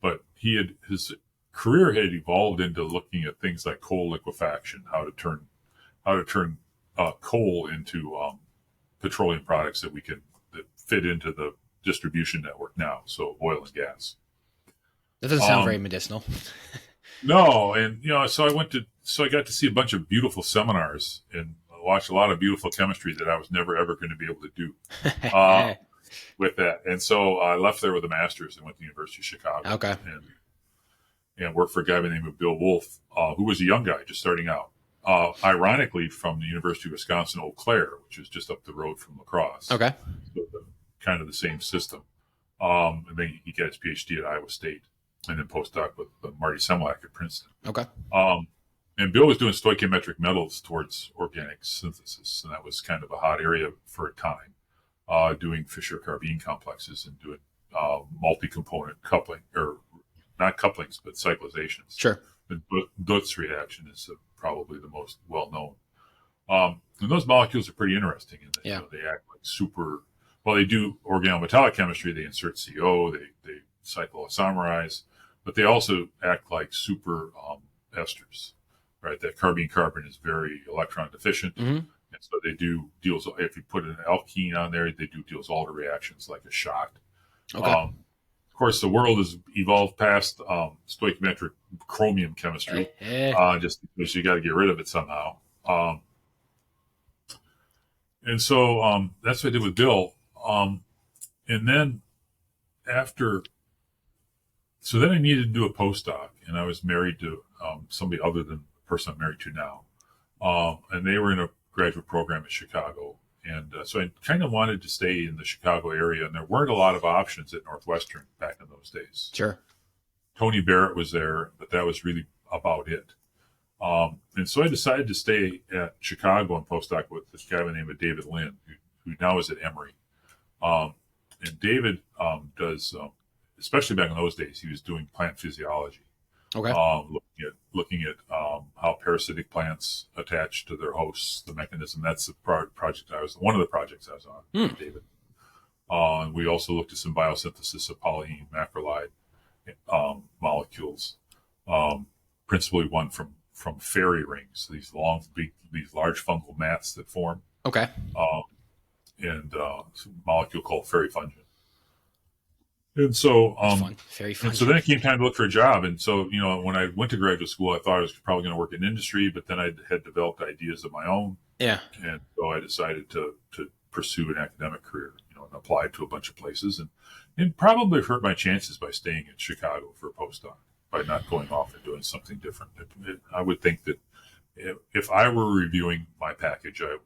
[SPEAKER 2] but his career had evolved into looking at things like coal liquefaction, how to turn coal into petroleum products that fit into the distribution network now, so oil and gas.
[SPEAKER 1] that doesn't sound very
[SPEAKER 2] Um,
[SPEAKER 1] medicinal.
[SPEAKER 2] no, and so I got to see a bunch of beautiful seminars and watch a lot of beautiful chemistry that I was never ever going to be able to do uh, with that. And so I left there with a master's and went to the University of Chicago,
[SPEAKER 1] Okay.
[SPEAKER 2] and worked for a guy by the name of Bill Wolf, who was a young guy just starting out. Ironically, from the University of Wisconsin Eau Claire, which is just up the road from LaCrosse.
[SPEAKER 1] Okay.
[SPEAKER 2] So kind of the same system. And then he got his Ph.D. at Iowa State, and then postdoc with Marty Semlak at Princeton.
[SPEAKER 1] Okay.
[SPEAKER 2] And Bill was doing stoichiometric metals towards organic synthesis, and that was kind of a hot area for a time, doing Fischer carbene complexes and doing multi-component coupling, or not couplings, but cyclizations.
[SPEAKER 1] Sure.
[SPEAKER 2] The Dutz reaction is probably the most well-known. And those molecules are pretty interesting in that
[SPEAKER 1] Yeah.
[SPEAKER 2] they act like super. Well, they do organometallic chemistry. They insert CO. They cycloisomerize, but they also act like super esters. Right, that carbene-carbon is very electron deficient,
[SPEAKER 1] hmm
[SPEAKER 2] and so they do Diels. If you put an alkene on there, they do Diels-Alder reactions like a shot.
[SPEAKER 1] Okay.
[SPEAKER 2] Of course, the world has evolved past stoichiometric chromium chemistry, just because you got to get rid of it somehow. And so that's what I did with Bill. And then after, so then I needed to do a postdoc, and I was married to somebody other than the person I'm married to now. And they were in a graduate program in Chicago. And so I kind of wanted to stay in the Chicago area, and there weren't a lot of options at Northwestern back in those days.
[SPEAKER 1] Sure.
[SPEAKER 2] Tony Barrett was there, but that was really about it. And so I decided to stay at Chicago and postdoc with this guy by the name of David Lynn, who now is at Emory. And David does, especially back in those days, he was doing plant physiology,
[SPEAKER 1] Okay.
[SPEAKER 2] looking at how parasitic plants attach to their hosts, the mechanism. That's the project one of the projects I was on with David. And we also looked at some biosynthesis of polyene macrolide molecules, principally one from fairy rings, these large fungal mats that form,
[SPEAKER 1] Okay.
[SPEAKER 2] and a molecule called fairy fungin. And so,
[SPEAKER 1] It's fun. Very fun.
[SPEAKER 2] and so then it came time to look for a job. And so, when I went to graduate school, I thought I was probably going to work in industry, but then I had developed ideas of my own.
[SPEAKER 1] Yeah.
[SPEAKER 2] And so I decided to pursue an academic career, and applied to a bunch of places, and probably hurt my chances by staying in Chicago for a postdoc, by not going off and doing something different. I would think that if I were reviewing my package, I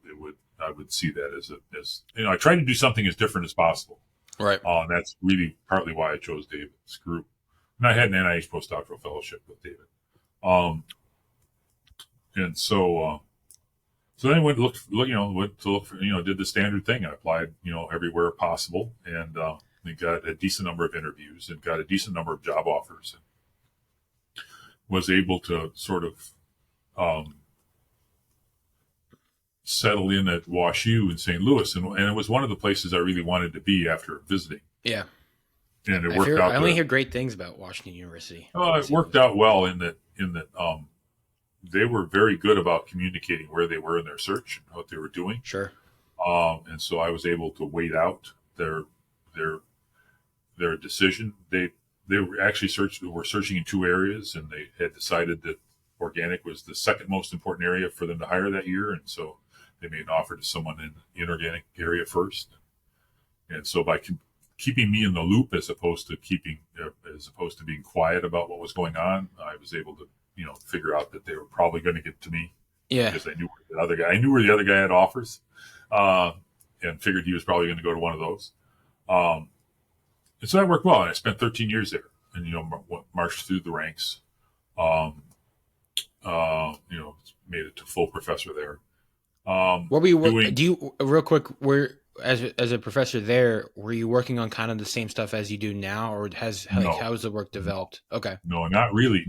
[SPEAKER 2] would see that as I tried to do something as different as possible.
[SPEAKER 1] Right.
[SPEAKER 2] And that's really partly why I chose David's group. And I had an NIH postdoctoral fellowship with David. And so then I went to look for, did the standard thing. I applied, everywhere possible, and we got a decent number of interviews and got a decent number of job offers, and was able to sort of settle in at WashU in St. Louis, and it was one of the places I really wanted to be after visiting.
[SPEAKER 1] Yeah.
[SPEAKER 2] And it worked out.
[SPEAKER 1] I only hear great things about Washington University.
[SPEAKER 2] It worked out well in that they were very good about communicating where they were in their search and what they were doing.
[SPEAKER 1] Sure.
[SPEAKER 2] And so I was able to wait out their decision. They were actually searching in two areas, and they had decided that organic was the second most important area for them to hire that year, and so they made an offer to someone in the inorganic area first. And so by keeping me in the loop as opposed to being quiet about what was going on, I was able to figure out that they were probably going to get to me.
[SPEAKER 1] Yeah.
[SPEAKER 2] Because I knew where the other guy had offers, and figured he was probably going to go to one of those. And so that worked well. And I spent 13 years there, and marched through the ranks. Made it to full professor there.
[SPEAKER 1] What were you? Do you real quick? As a professor there, were you working on kind of the same stuff as you do now, or how has the work developed? Okay.
[SPEAKER 2] No, not really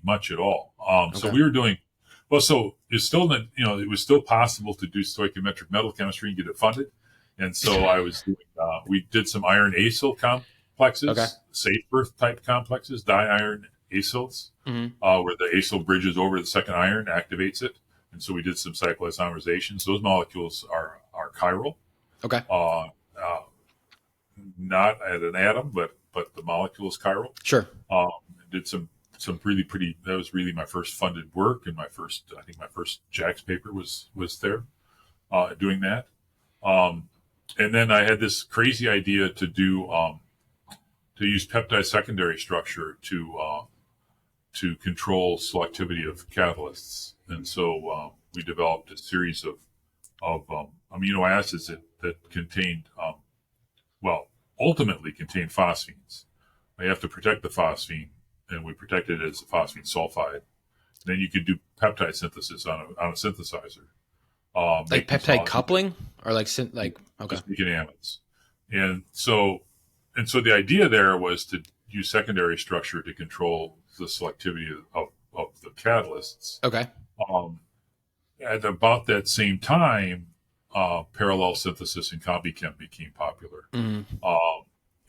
[SPEAKER 2] much at all. So we were doing well. So it's still it was still possible to do stoichiometric metal chemistry and get it funded, and so I was doing. We did some iron acyl complexes, safer type complexes, di-iron acyls, where the acyl bridges over the second iron, activates it, and so we did some cycloisomerizations. Those molecules are chiral.
[SPEAKER 1] Okay.
[SPEAKER 2] Not at an atom, but the molecule is chiral.
[SPEAKER 1] Sure.
[SPEAKER 2] Did some really pretty. That was really my first funded work, and my first JAX paper was there, doing that. And then I had this crazy idea to do to use peptide secondary structure to control selectivity of catalysts, and so we developed a series of amino acids that contained, ultimately contained phosphines. You have to protect the phosphine, and we protected it as a phosphine sulfide. Then you could do peptide synthesis on a synthesizer.
[SPEAKER 1] Like peptide coupling, or okay.
[SPEAKER 2] Just making amides. And so the idea there was to use secondary structure to control the selectivity of the catalysts.
[SPEAKER 1] Okay.
[SPEAKER 2] At about that same time, parallel synthesis and CombiChem became popular.
[SPEAKER 1] Mm-hmm.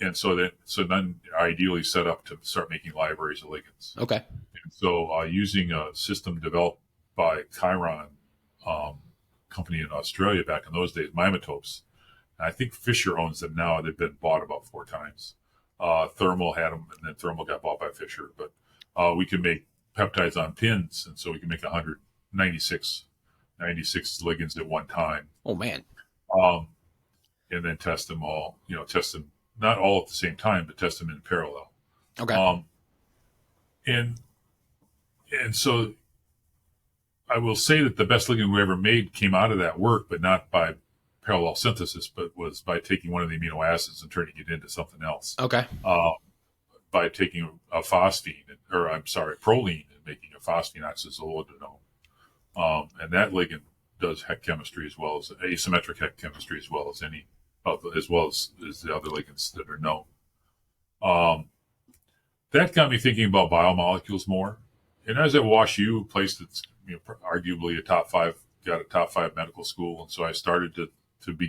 [SPEAKER 2] And so then ideally set up to start making libraries of ligands.
[SPEAKER 1] Okay.
[SPEAKER 2] And so using a system developed by Chiron, company in Australia back in those days, Mimetopes. I think Fisher owns them now. They've been bought about 4 times. Thermal had them, and then Thermal got bought by Fisher. But we can make peptides on pins, and so we can make 196 ligands at one time.
[SPEAKER 1] Oh, man.
[SPEAKER 2] And then test them all, test them not all at the same time, but test them in parallel.
[SPEAKER 1] Okay.
[SPEAKER 2] And so I will say that the best ligand we ever made came out of that work, but not by parallel synthesis, but was by taking one of the amino acids and turning it into something else.
[SPEAKER 1] Okay.
[SPEAKER 2] By taking a proline and making a phosphine oxazolidinone. And that ligand does Heck chemistry as well as asymmetric Heck chemistry as well as the other ligands that are known. That got me thinking about biomolecules more. And I was at WashU, a place that's arguably a top 5 medical school, and so I started to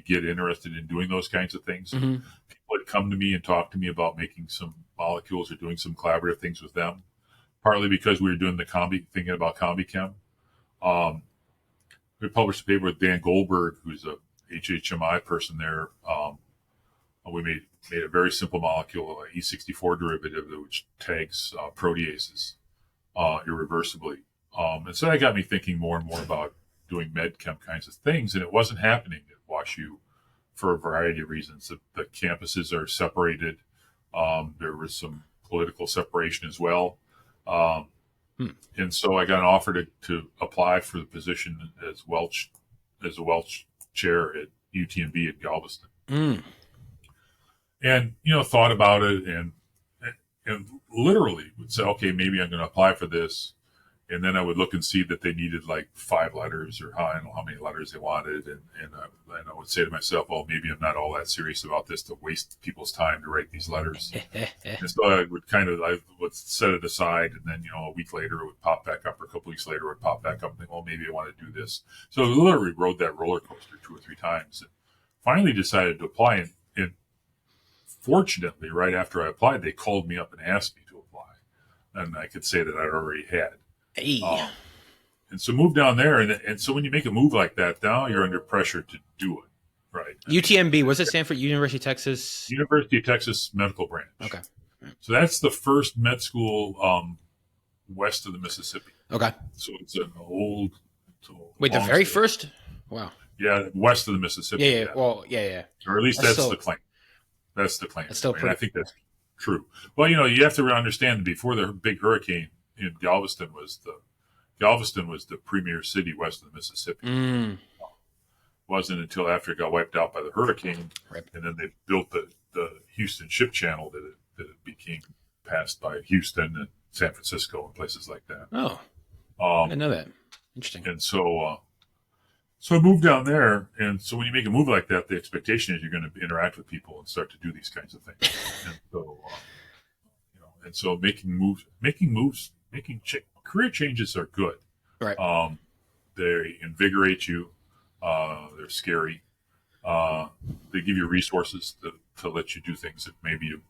[SPEAKER 2] get interested in doing those kinds of things.
[SPEAKER 1] Mm-hmm.
[SPEAKER 2] People would come to me and talk to me about making some molecules or doing some collaborative things with them. Partly because we were doing thinking about CombiChem. We published a paper with Dan Goldberg, who's a HHMI person there, We made a very simple molecule, E64 derivative, which tags proteases irreversibly. And so that got me thinking more and more about doing med chem kinds of things, and it wasn't happening at WashU for a variety of reasons. The campuses are separated. There was some political separation as well. And so I got an offer to apply for the position as a Welch chair at UTMB at Galveston. And, thought about it and literally would say, okay, maybe I'm going to apply for this. And then I would look and see that they needed like 5 letters, or I don't know how many letters they wanted. And I would say to myself, well, maybe I'm not all that serious about this to waste people's time to write these letters. And so I would set it aside. And then, a week later it would pop back up, or a couple weeks later it would pop back up and think, well, maybe I want to do this. So I literally rode that roller coaster 2 or 3 times and finally decided to apply. And fortunately, right after I applied, they called me up and asked me to apply. And I could say that I'd already had.
[SPEAKER 1] Hey.
[SPEAKER 2] And so moved down there. And so when you make a move like that, now you're under pressure to do it, right?
[SPEAKER 1] UTMB, what's it stand for? University of Texas?
[SPEAKER 2] University of Texas Medical Branch.
[SPEAKER 1] Okay.
[SPEAKER 2] So that's the first med school west of the Mississippi.
[SPEAKER 1] Okay.
[SPEAKER 2] So it's an old.
[SPEAKER 1] Wait, the very first? Wow.
[SPEAKER 2] Yeah, west of the Mississippi.
[SPEAKER 1] Yeah. Well, yeah.
[SPEAKER 2] Or at least that's the claim. That's the claim.
[SPEAKER 1] That's still pretty.
[SPEAKER 2] I think that's true. Well, you have to understand that before the big hurricane in Galveston was the premier city west of the Mississippi. Wasn't until after it got wiped out by the hurricane, and then they built the Houston Ship Channel that it became passed by Houston and San Francisco and places like that.
[SPEAKER 1] Oh, I didn't know that. Interesting.
[SPEAKER 2] And so I moved down there, and so when you make a move like that, the expectation is you're going to interact with people and start to do these kinds of things. And so, career changes are good.
[SPEAKER 1] Right.
[SPEAKER 2] They invigorate you. They're scary. They give you resources to let you do things that maybe you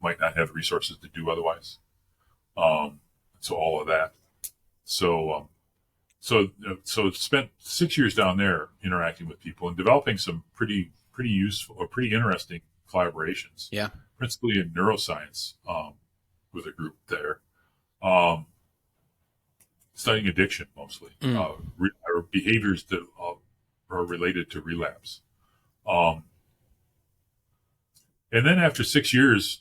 [SPEAKER 2] might not have resources to do otherwise. So all of that. So spent 6 years down there interacting with people and developing some pretty useful or pretty interesting collaborations.
[SPEAKER 1] Yeah.
[SPEAKER 2] Principally in neuroscience with a group there. Studying addiction mostly, or behaviors that are related to relapse. And then after 6 years,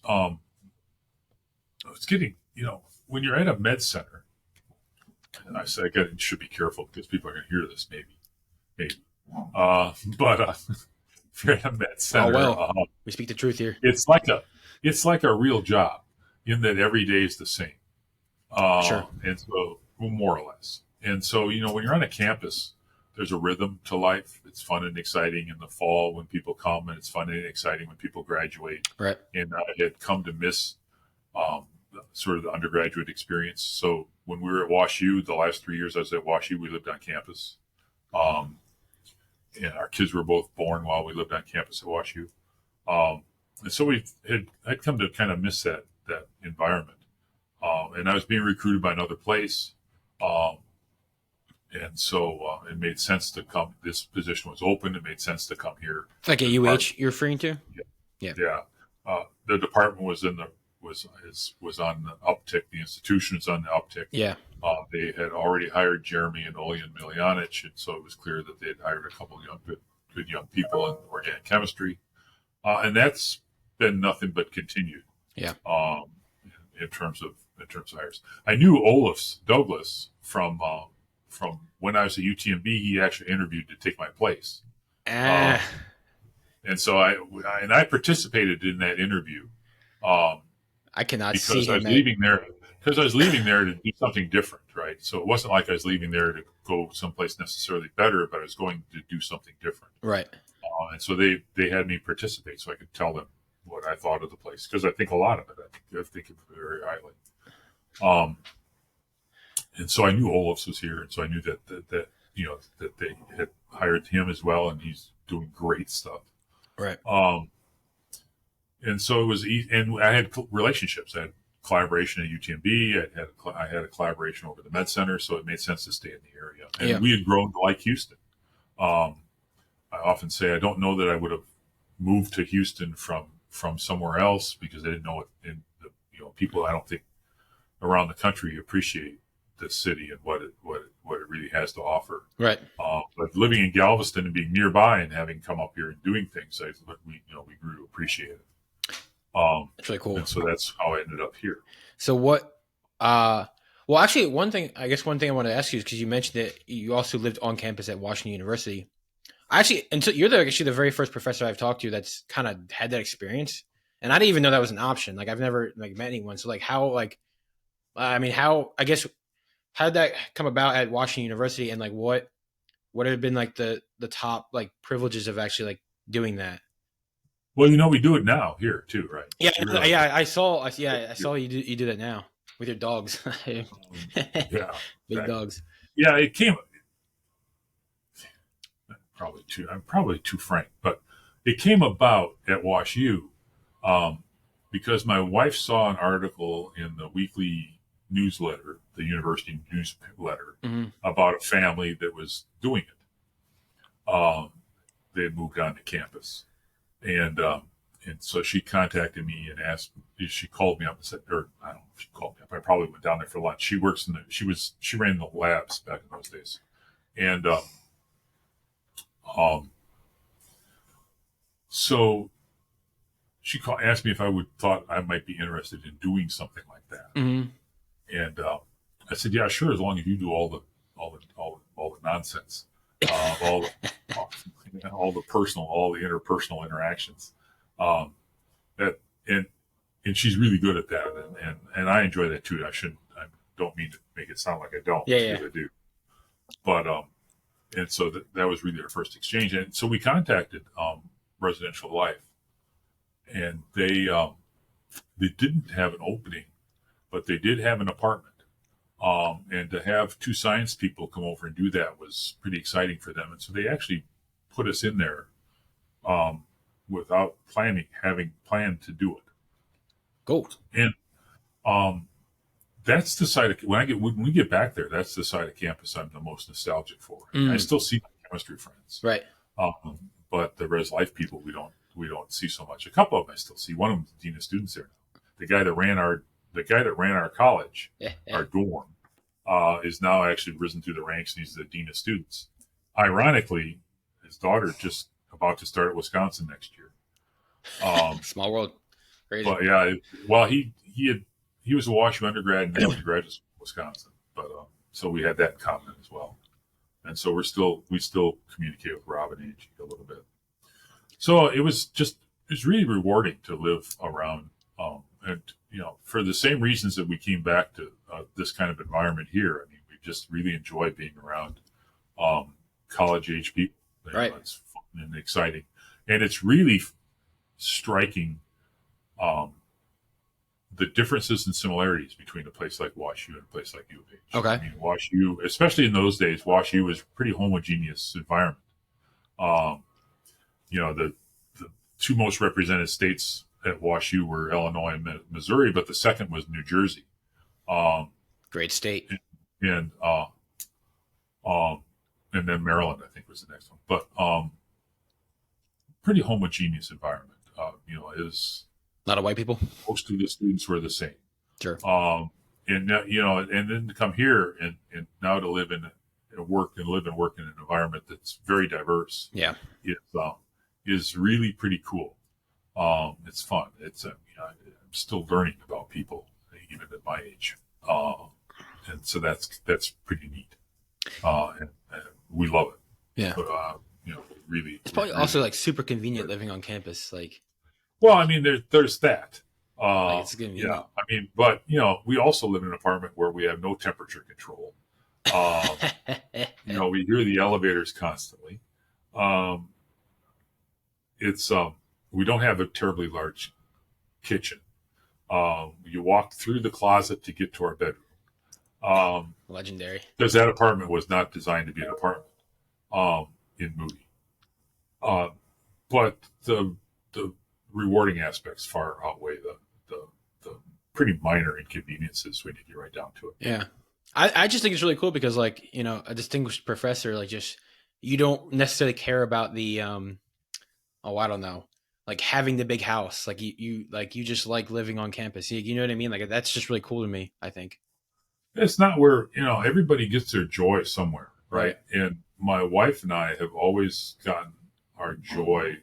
[SPEAKER 2] it's getting, when you're at a med center, and I say I should be careful because people are going to hear this maybe. But if you're at a med center,
[SPEAKER 1] we speak the truth here.
[SPEAKER 2] It's like a real job in that every day is the same.
[SPEAKER 1] Sure.
[SPEAKER 2] And so, more or less. And so, when you're on a campus, there's a rhythm to life. It's fun and exciting in the fall when people come, and it's fun and exciting when people graduate.
[SPEAKER 1] Right.
[SPEAKER 2] And I had come to miss sort of the undergraduate experience. So when we were at WashU, the last 3 years I was at WashU, we lived on campus. And our kids were both born while we lived on campus at WashU. And so I'd come to kind of miss that environment. And I was being recruited by another place. And so it made sense to come. This position was open. It made sense to come here.
[SPEAKER 1] Like at UH, you're referring to?
[SPEAKER 2] Yeah. The department was on the uptick. The institution is on the uptick.
[SPEAKER 1] Yeah.
[SPEAKER 2] They had already hired Jeremy and Olyan Miljanic, and so it was clear that they had hired a couple of good young people in organic chemistry. And that's been nothing but continued.
[SPEAKER 1] Yeah.
[SPEAKER 2] In terms of hires. I knew Douglas from when I was at UTMB. He actually interviewed to take my place. And so I participated in that interview.
[SPEAKER 1] I cannot
[SPEAKER 2] because
[SPEAKER 1] see
[SPEAKER 2] I was leaving there to do something different, right? So it wasn't like I was leaving there to go someplace necessarily better, but I was going to do something different.
[SPEAKER 1] Right.
[SPEAKER 2] And so they had me participate so I could tell them what I thought of the place, because I think a lot of it. I think of it very highly. And so I knew Olafs was here, and so I knew that they had hired him as well, and he's doing great stuff.
[SPEAKER 1] Right.
[SPEAKER 2] And so it was, and I had relationships. I had collaboration at UTMB. I had a collaboration over the Med Center, so it made sense to stay in the area. And we had grown to like Houston. I often say I don't know that I would have moved to Houston from somewhere else because they didn't know it. And people, I don't think around the country appreciate this city and what it really has to offer.
[SPEAKER 1] Right.
[SPEAKER 2] But living in Galveston and being nearby and having come up here and doing things, we grew to appreciate it.
[SPEAKER 1] That's really cool.
[SPEAKER 2] And so that's how I ended up here.
[SPEAKER 1] So what? Well, actually, one thing I want to ask you is because you mentioned that you also lived on campus at Washington University. You're actually the very first professor I've talked to that's kind of had that experience, and I didn't even know that was an option. Like I've never met anyone. So like how did that come about at Washington University, and like what have been like the top like privileges of actually like doing that?
[SPEAKER 2] Well, we do it now here too, right?
[SPEAKER 1] Yeah, I saw you do that now with your dogs.
[SPEAKER 2] Yeah,
[SPEAKER 1] big dogs.
[SPEAKER 2] Yeah, it came. I'm probably too frank, but it came about at WashU because my wife saw an article in the weekly newsletter, the university newsletter, about a family that was doing it. They had moved on to campus, and so she contacted me and asked. She called me up and said, or I don't know if she called me up. I probably went down there for lunch. She works she ran the labs back in those days, and so she asked me if I thought I might be interested in doing something like that, and I said, yeah, sure, as long as you do all the nonsense, all the personal, all the interpersonal interactions, and she's really good at that, and I enjoy that too. I don't mean to make it sound like I don't, because I do, but and so that was really our first exchange, and so we contacted Residential Life, and they didn't have an opening, but they did have an apartment, and to have two science people come over and do that was pretty exciting for them, and so they actually put us in there without having planned to do it.
[SPEAKER 1] Cool.
[SPEAKER 2] And that's the side of when we get back there, that's the side of campus I'm the most nostalgic for. I still see my chemistry friends,
[SPEAKER 1] right?
[SPEAKER 2] But the Res Life people we don't see so much. A couple of them I still see. One of them is the dean of students there now. The guy that ran our college, our dorm, is now actually risen through the ranks, and he's the dean of students. Ironically, his daughter just about to start at Wisconsin next year.
[SPEAKER 1] Small world. Crazy.
[SPEAKER 2] But yeah, well, he was a WashU undergrad and then went to graduate school in Wisconsin. But so we had that in common as well, and so we still communicate with Rob and Angie a little bit. So it was really rewarding to live around, and for the same reasons that we came back to this kind of environment here. I mean, we just really enjoy being around college age people.
[SPEAKER 1] Right.
[SPEAKER 2] It's fun and exciting, and it's really striking. The differences and similarities between a place like WashU and a place like U of H.
[SPEAKER 1] Okay.
[SPEAKER 2] I mean, WashU, especially in those days, WashU was a pretty homogeneous environment. The two most represented states at WashU were Illinois and Missouri, but the second was New Jersey.
[SPEAKER 1] Great state.
[SPEAKER 2] And then Maryland, I think, was the next one. But pretty homogeneous environment. Is
[SPEAKER 1] a lot of white people.
[SPEAKER 2] Most of the students were the same.
[SPEAKER 1] Sure.
[SPEAKER 2] And then to come here and now to live in and work in an environment that's very diverse.
[SPEAKER 1] Yeah.
[SPEAKER 2] Is really pretty cool. It's fun. I'm still learning about people even at my age. And so that's pretty neat. And we love it.
[SPEAKER 1] Yeah.
[SPEAKER 2] But, really.
[SPEAKER 1] It's probably
[SPEAKER 2] really,
[SPEAKER 1] also like super convenient living on campus. Like.
[SPEAKER 2] Well, I mean, there's that.
[SPEAKER 1] It's convenient.
[SPEAKER 2] Yeah. I mean, but we also live in an apartment where we have no temperature control. We hear the elevators constantly. We don't have a terribly large kitchen. You walk through the closet to get to our bedroom.
[SPEAKER 1] Legendary.
[SPEAKER 2] Because that apartment was not designed to be an apartment in Moody. But the rewarding aspects far outweigh the pretty minor inconveniences when you get right down to it.
[SPEAKER 1] Yeah. I just think it's really cool because a distinguished professor, you don't necessarily care about the, I don't know, like having the big house, like you just like living on campus. You know what I mean? Like that's just really cool to me, I think.
[SPEAKER 2] It's not where, everybody gets their joy somewhere,
[SPEAKER 1] Right.
[SPEAKER 2] right? And my wife and I have always gotten our joy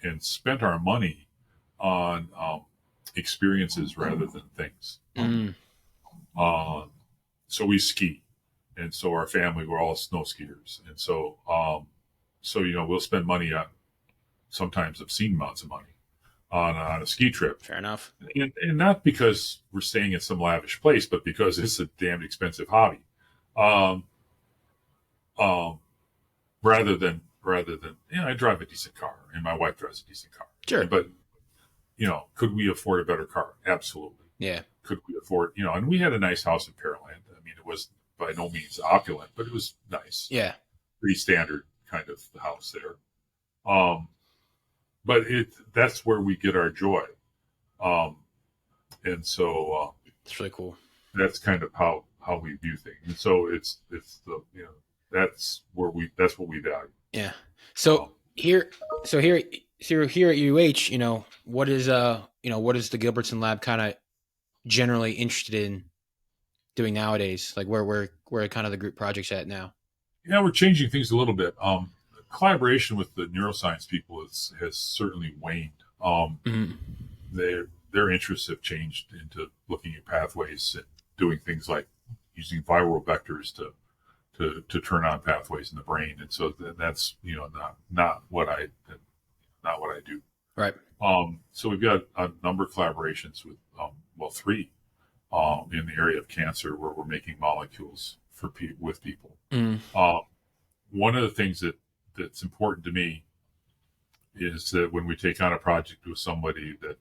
[SPEAKER 2] and spent our money on experiences rather than things.
[SPEAKER 1] Mm,
[SPEAKER 2] Um, so we ski, and so our family, we're all snow skiers, and so we'll spend money on sometimes obscene amounts of money on a ski trip,
[SPEAKER 1] fair enough.
[SPEAKER 2] and not because we're staying in some lavish place, but because it's a damn expensive hobby. Um, um, rather than I drive a decent car, and my wife drives a decent car,
[SPEAKER 1] Sure.
[SPEAKER 2] but could we afford a better car? Absolutely.
[SPEAKER 1] Yeah.
[SPEAKER 2] Could we afford, and we had a nice house in Pearland. I mean, it was by no means opulent, but it was nice,
[SPEAKER 1] Yeah.
[SPEAKER 2] pretty standard kind of house there. Um, but that's where we get our joy. Um, and so
[SPEAKER 1] It's really cool.
[SPEAKER 2] that's kind of how we view things. And so it's the, that's what we value.
[SPEAKER 1] Yeah. So here, so here, so here at UH, what is what is the Gilbertson Lab kind of generally interested in doing nowadays? Like where kind of the group projects at now?
[SPEAKER 2] Yeah, we're changing things a little bit. Collaboration with the neuroscience people has certainly waned.
[SPEAKER 1] Mm-hmm.
[SPEAKER 2] Their interests have changed into looking at pathways and doing things like using viral vectors to turn on pathways in the brain, and so that's not what I do.
[SPEAKER 1] Right.
[SPEAKER 2] So we've got a number of collaborations with three in the area of cancer where we're making molecules with people.
[SPEAKER 1] Mm.
[SPEAKER 2] One of the things that's important to me is that when we take on a project with somebody that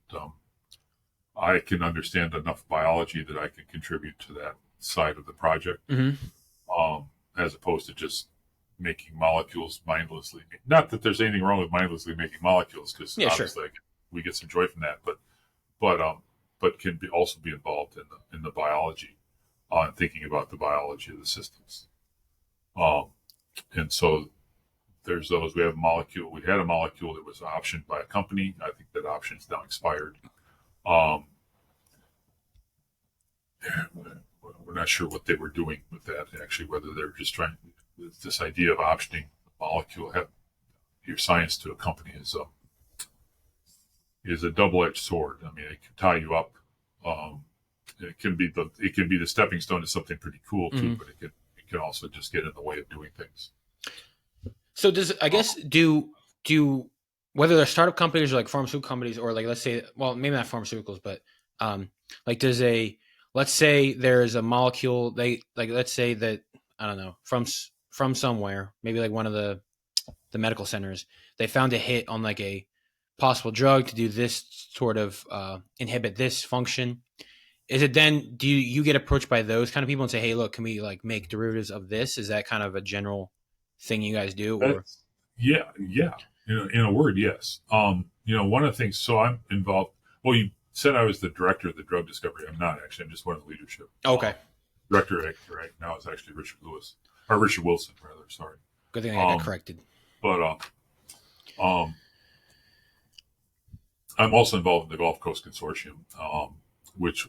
[SPEAKER 2] I can understand enough biology that I can contribute to that side of the project, as opposed to just making molecules mindlessly. Not that there's anything wrong with mindlessly making molecules, because obviously we get some joy from that, but can also be involved in the biology, and thinking about the biology of the systems. And so there's those. We had a molecule that was optioned by a company. I think that option is now expired. We're not sure what they were doing with that, actually, whether they're just trying this idea of optioning a molecule, have your science to a company is a double-edged sword. I mean, it can tie you up. It can be the stepping stone to something pretty cool too, but it can also just get in the way of doing things.
[SPEAKER 1] So do whether they're startup companies or like pharmaceutical companies, or like, let's say, well, maybe not pharmaceuticals, but like let's say there's a molecule, let's say that, I don't know, from somewhere, maybe like one of the medical centers, they found a hit on like a possible drug to do this sort of inhibit this function. Is it then, do you get approached by those kind of people and say, hey, look, can we like make derivatives of this? Is that kind of a general thing you guys do? Or
[SPEAKER 2] yeah. In a word, yes. One of the things. So I'm involved. Well, you said I was the director of the drug discovery. I'm not actually. I'm just one of the leadership.
[SPEAKER 1] Okay.
[SPEAKER 2] Director right now is actually Richard Wilson, rather. Sorry.
[SPEAKER 1] Good thing I got corrected.
[SPEAKER 2] But I'm also involved in the Gulf Coast Consortium, which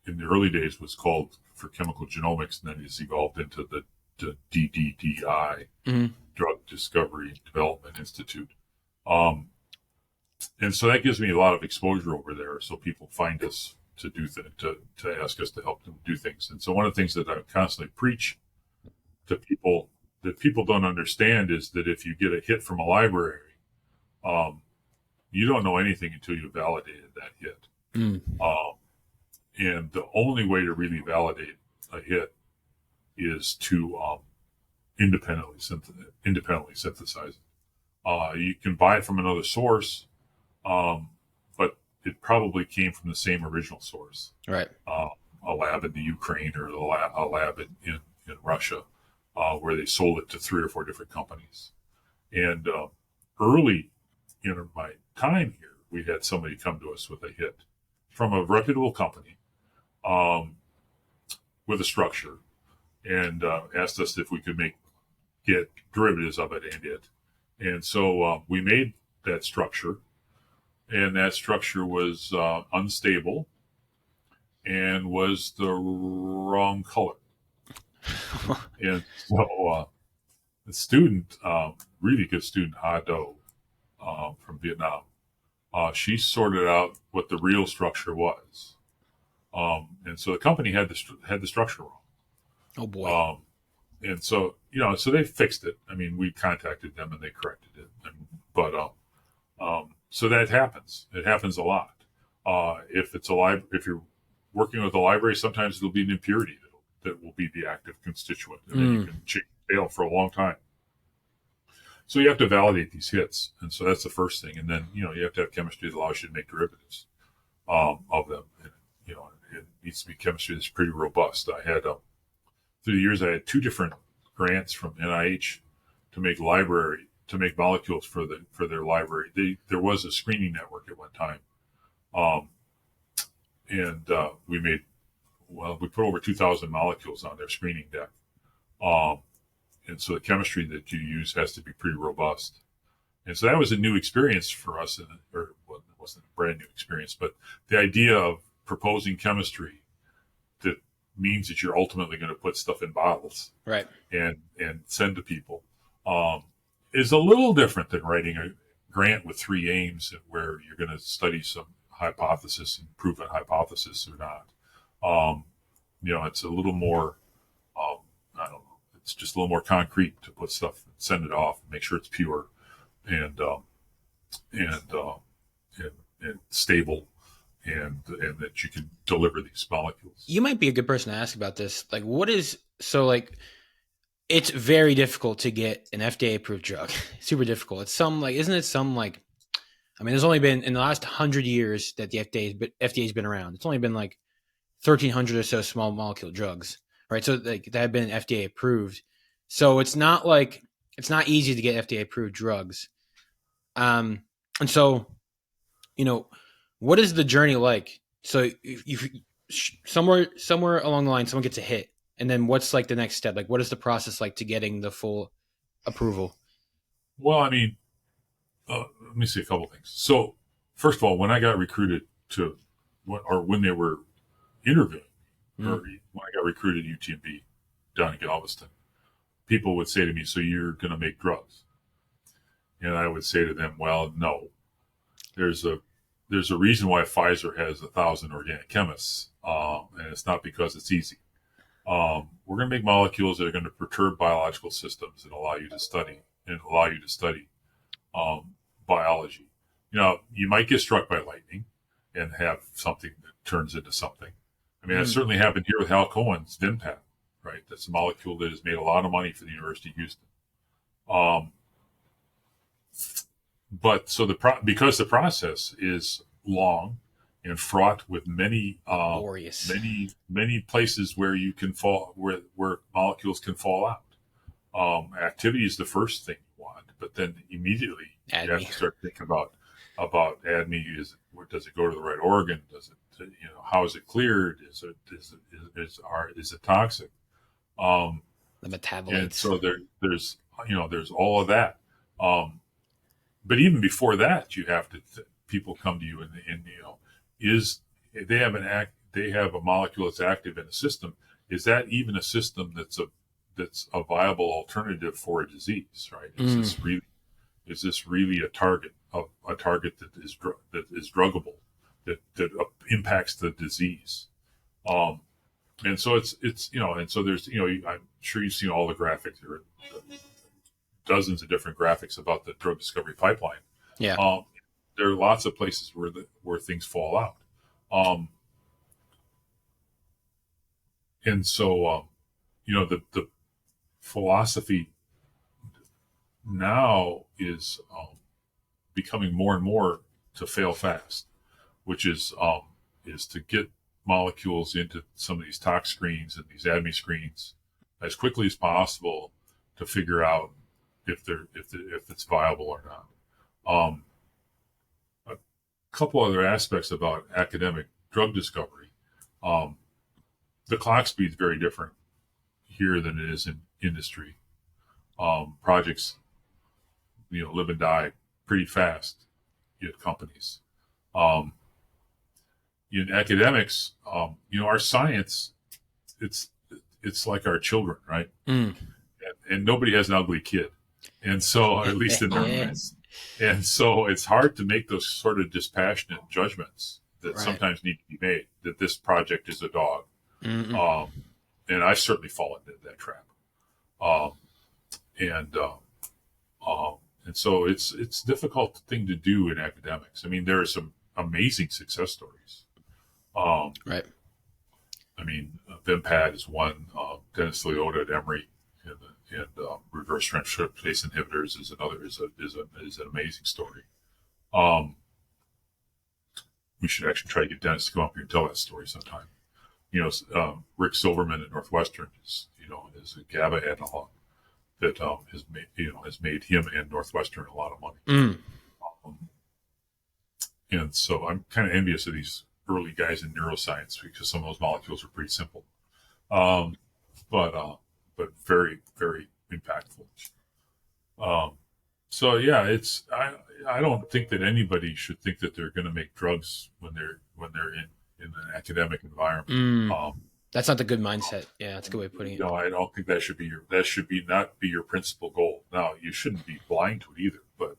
[SPEAKER 2] in the early days was called for chemical genomics, and then has evolved into the DDDI, Drug Discovery and Development Institute. And so that gives me a lot of exposure over there. So people find us to do to ask us to help them do things. And so one of the things that I constantly preach to people that people don't understand is that if you get a hit from a library, you don't know anything until you validated that hit. And the only way to really validate a hit is to independently synthesize it. You can buy it from another source, but it probably came from the same original source.
[SPEAKER 1] Right.
[SPEAKER 2] A lab in the Ukraine or a lab in Russia, where they sold it to 3 or 4 different companies. And early in my time here, we had somebody come to us with a hit from a reputable company, with a structure, and asked us if we could get derivatives of it and it. And so we made that structure, and that structure was unstable and was the wrong color. And so the student, really good student, Ha Do, from Vietnam, she sorted out what the real structure was. And so the company had the structure wrong.
[SPEAKER 1] Oh boy.
[SPEAKER 2] And so, so they fixed it. I mean, we contacted them and they corrected it. So that happens. It happens a lot. If if you're working with a library, sometimes there'll be an impurity that will be the active constituent, and then you can fail for a long time. So you have to validate these hits, and so that's the first thing. And then you have to have chemistry that allows you to make derivatives of them. And, it needs to be chemistry that's pretty robust. I had through the years, I had 2 different grants from NIH to make molecules for their library. There was a screening network at one time, and we put over 2,000 molecules on their screening deck. And so the chemistry that you use has to be pretty robust. And so that was a new experience for us, it wasn't a brand new experience, but the idea of proposing chemistry that means that you're ultimately going to put stuff in bottles,
[SPEAKER 1] right,
[SPEAKER 2] and send to people, is a little different than writing a grant with 3 aims where you're going to study some hypothesis and prove a hypothesis or not. It's a little more, I don't know, it's just a little more concrete to put stuff, send it off, make sure it's pure and stable, and that you can deliver these molecules.
[SPEAKER 1] You might be a good person to ask about this. Like, it's very difficult to get an FDA approved drug. Super difficult. It's there's only been, in the last 100 years that the FDA's been around, it's only been like 1,300 or so small molecule drugs, right? So that have been FDA approved. So it's not easy to get FDA approved drugs. And so, what is the journey like? So if somewhere along the line, someone gets a hit, and then what's like the next step? Like, what is the process like to getting the full approval?
[SPEAKER 2] Well, I mean, let me say a couple things. So first of all, when I got recruited when they were interviewing, or when I got recruited at UTMB down in Galveston, people would say to me, "So you're going to make drugs?" And I would say to them, "Well, no. There's a reason why Pfizer has 1,000 organic chemists, and it's not because it's easy. We're going to make molecules that are going to perturb biological systems and allow you to study biology. You might get struck by lightning and have something that turns into something. I mean, that certainly happened here with Hal Cohen's Vinpat, right? That's a molecule that has made a lot of money for the University of Houston. But so because the process is long and fraught with many places where you can fall, where molecules can fall out. Activity is the first thing you want, but then immediately you have to start thinking about ADME. Does it go to the right organ? Does it, how is it cleared? Is it toxic?
[SPEAKER 1] The metabolites.
[SPEAKER 2] And so there's all of that. But even before that, you have to people come to you and they have a molecule that's active in a system. Is that even a system that's a viable alternative for a disease? Right? Is this really a target that is druggable, that impacts the disease? And so it's and so there's I'm sure you've seen all the graphics. There are dozens of different graphics about the drug discovery pipeline.
[SPEAKER 1] Yeah.
[SPEAKER 2] There are lots of places where things fall out. And so the philosophy now is becoming more and more to fail fast, which is to get molecules into some of these tox screens and these ADME screens as quickly as possible to figure out if it's viable or not. A couple other aspects about academic drug discovery. The clock speed is very different here than it is in industry. Projects, live and die pretty fast at companies. Um, in academics, our science, it's it's like our children, right?
[SPEAKER 1] Mm.
[SPEAKER 2] And nobody has an ugly kid, and so at least in their minds, and so it's hard to make those sort of dispassionate judgments that
[SPEAKER 1] Right.
[SPEAKER 2] sometimes need to be made. That this project is a dog,
[SPEAKER 1] Mm-mm.
[SPEAKER 2] um, and I've certainly fallen into that trap. Um, and and so it's a difficult thing to do in academics. I mean, there are some amazing success stories. Um,
[SPEAKER 1] Right.
[SPEAKER 2] I mean, Vimpad is one. Dennis Leota at Emory and reverse transcriptase inhibitors is another. Is an amazing story. Um, we should actually try to get Dennis to come up here and tell that story sometime. Rick Silverman at Northwestern is a GABA analog that has made him and Northwestern a lot of money.
[SPEAKER 1] Mm.
[SPEAKER 2] Um, and so I'm kind of envious of these early guys in neuroscience because some of those molecules are pretty simple, um, but very very impactful. So yeah, I don't think that anybody should think that they're going to make drugs when they're in an academic environment.
[SPEAKER 1] Mm. That's not the good mindset. Yeah, that's a good way of putting it.
[SPEAKER 2] No, I don't think that should be not be your principal goal. Now, you shouldn't be blind to it either, but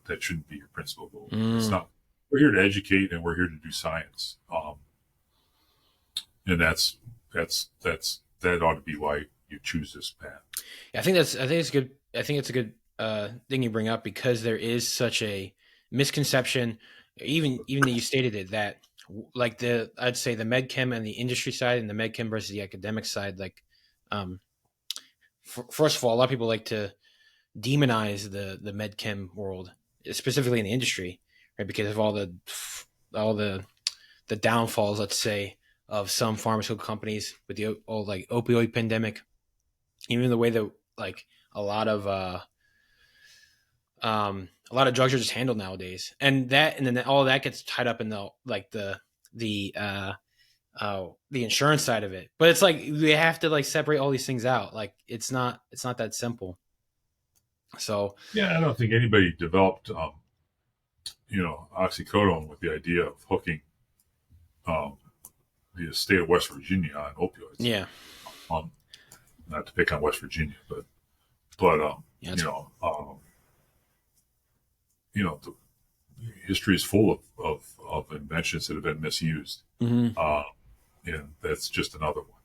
[SPEAKER 2] that shouldn't be your principal goal. It's not. We're here to educate and we're here to do science. And that ought to be why you choose this path.
[SPEAKER 1] Yeah, I think it's good. I think it's a good thing you bring up because there is such a misconception, even that you stated it, that like I'd say the med chem and the industry side and the med chem versus the academic side, like first of all, a lot of people like to demonize the med chem world, specifically in the industry, right? Because of all the downfalls, let's say, of some pharmaceutical companies with the old like opioid pandemic, even the way that like a lot of drugs are just handled nowadays, and then all of that gets tied up in the insurance side of it. But it's like we have to like separate all these things out. Like it's not that simple. So
[SPEAKER 2] yeah, I don't think anybody developed oxycodone with the idea of hooking the state of West Virginia on opioids.
[SPEAKER 1] Yeah.
[SPEAKER 2] Not to pick on West Virginia, but
[SPEAKER 1] yeah,
[SPEAKER 2] the history is full of inventions that have been misused,
[SPEAKER 1] mm-hmm.
[SPEAKER 2] And that's just another one.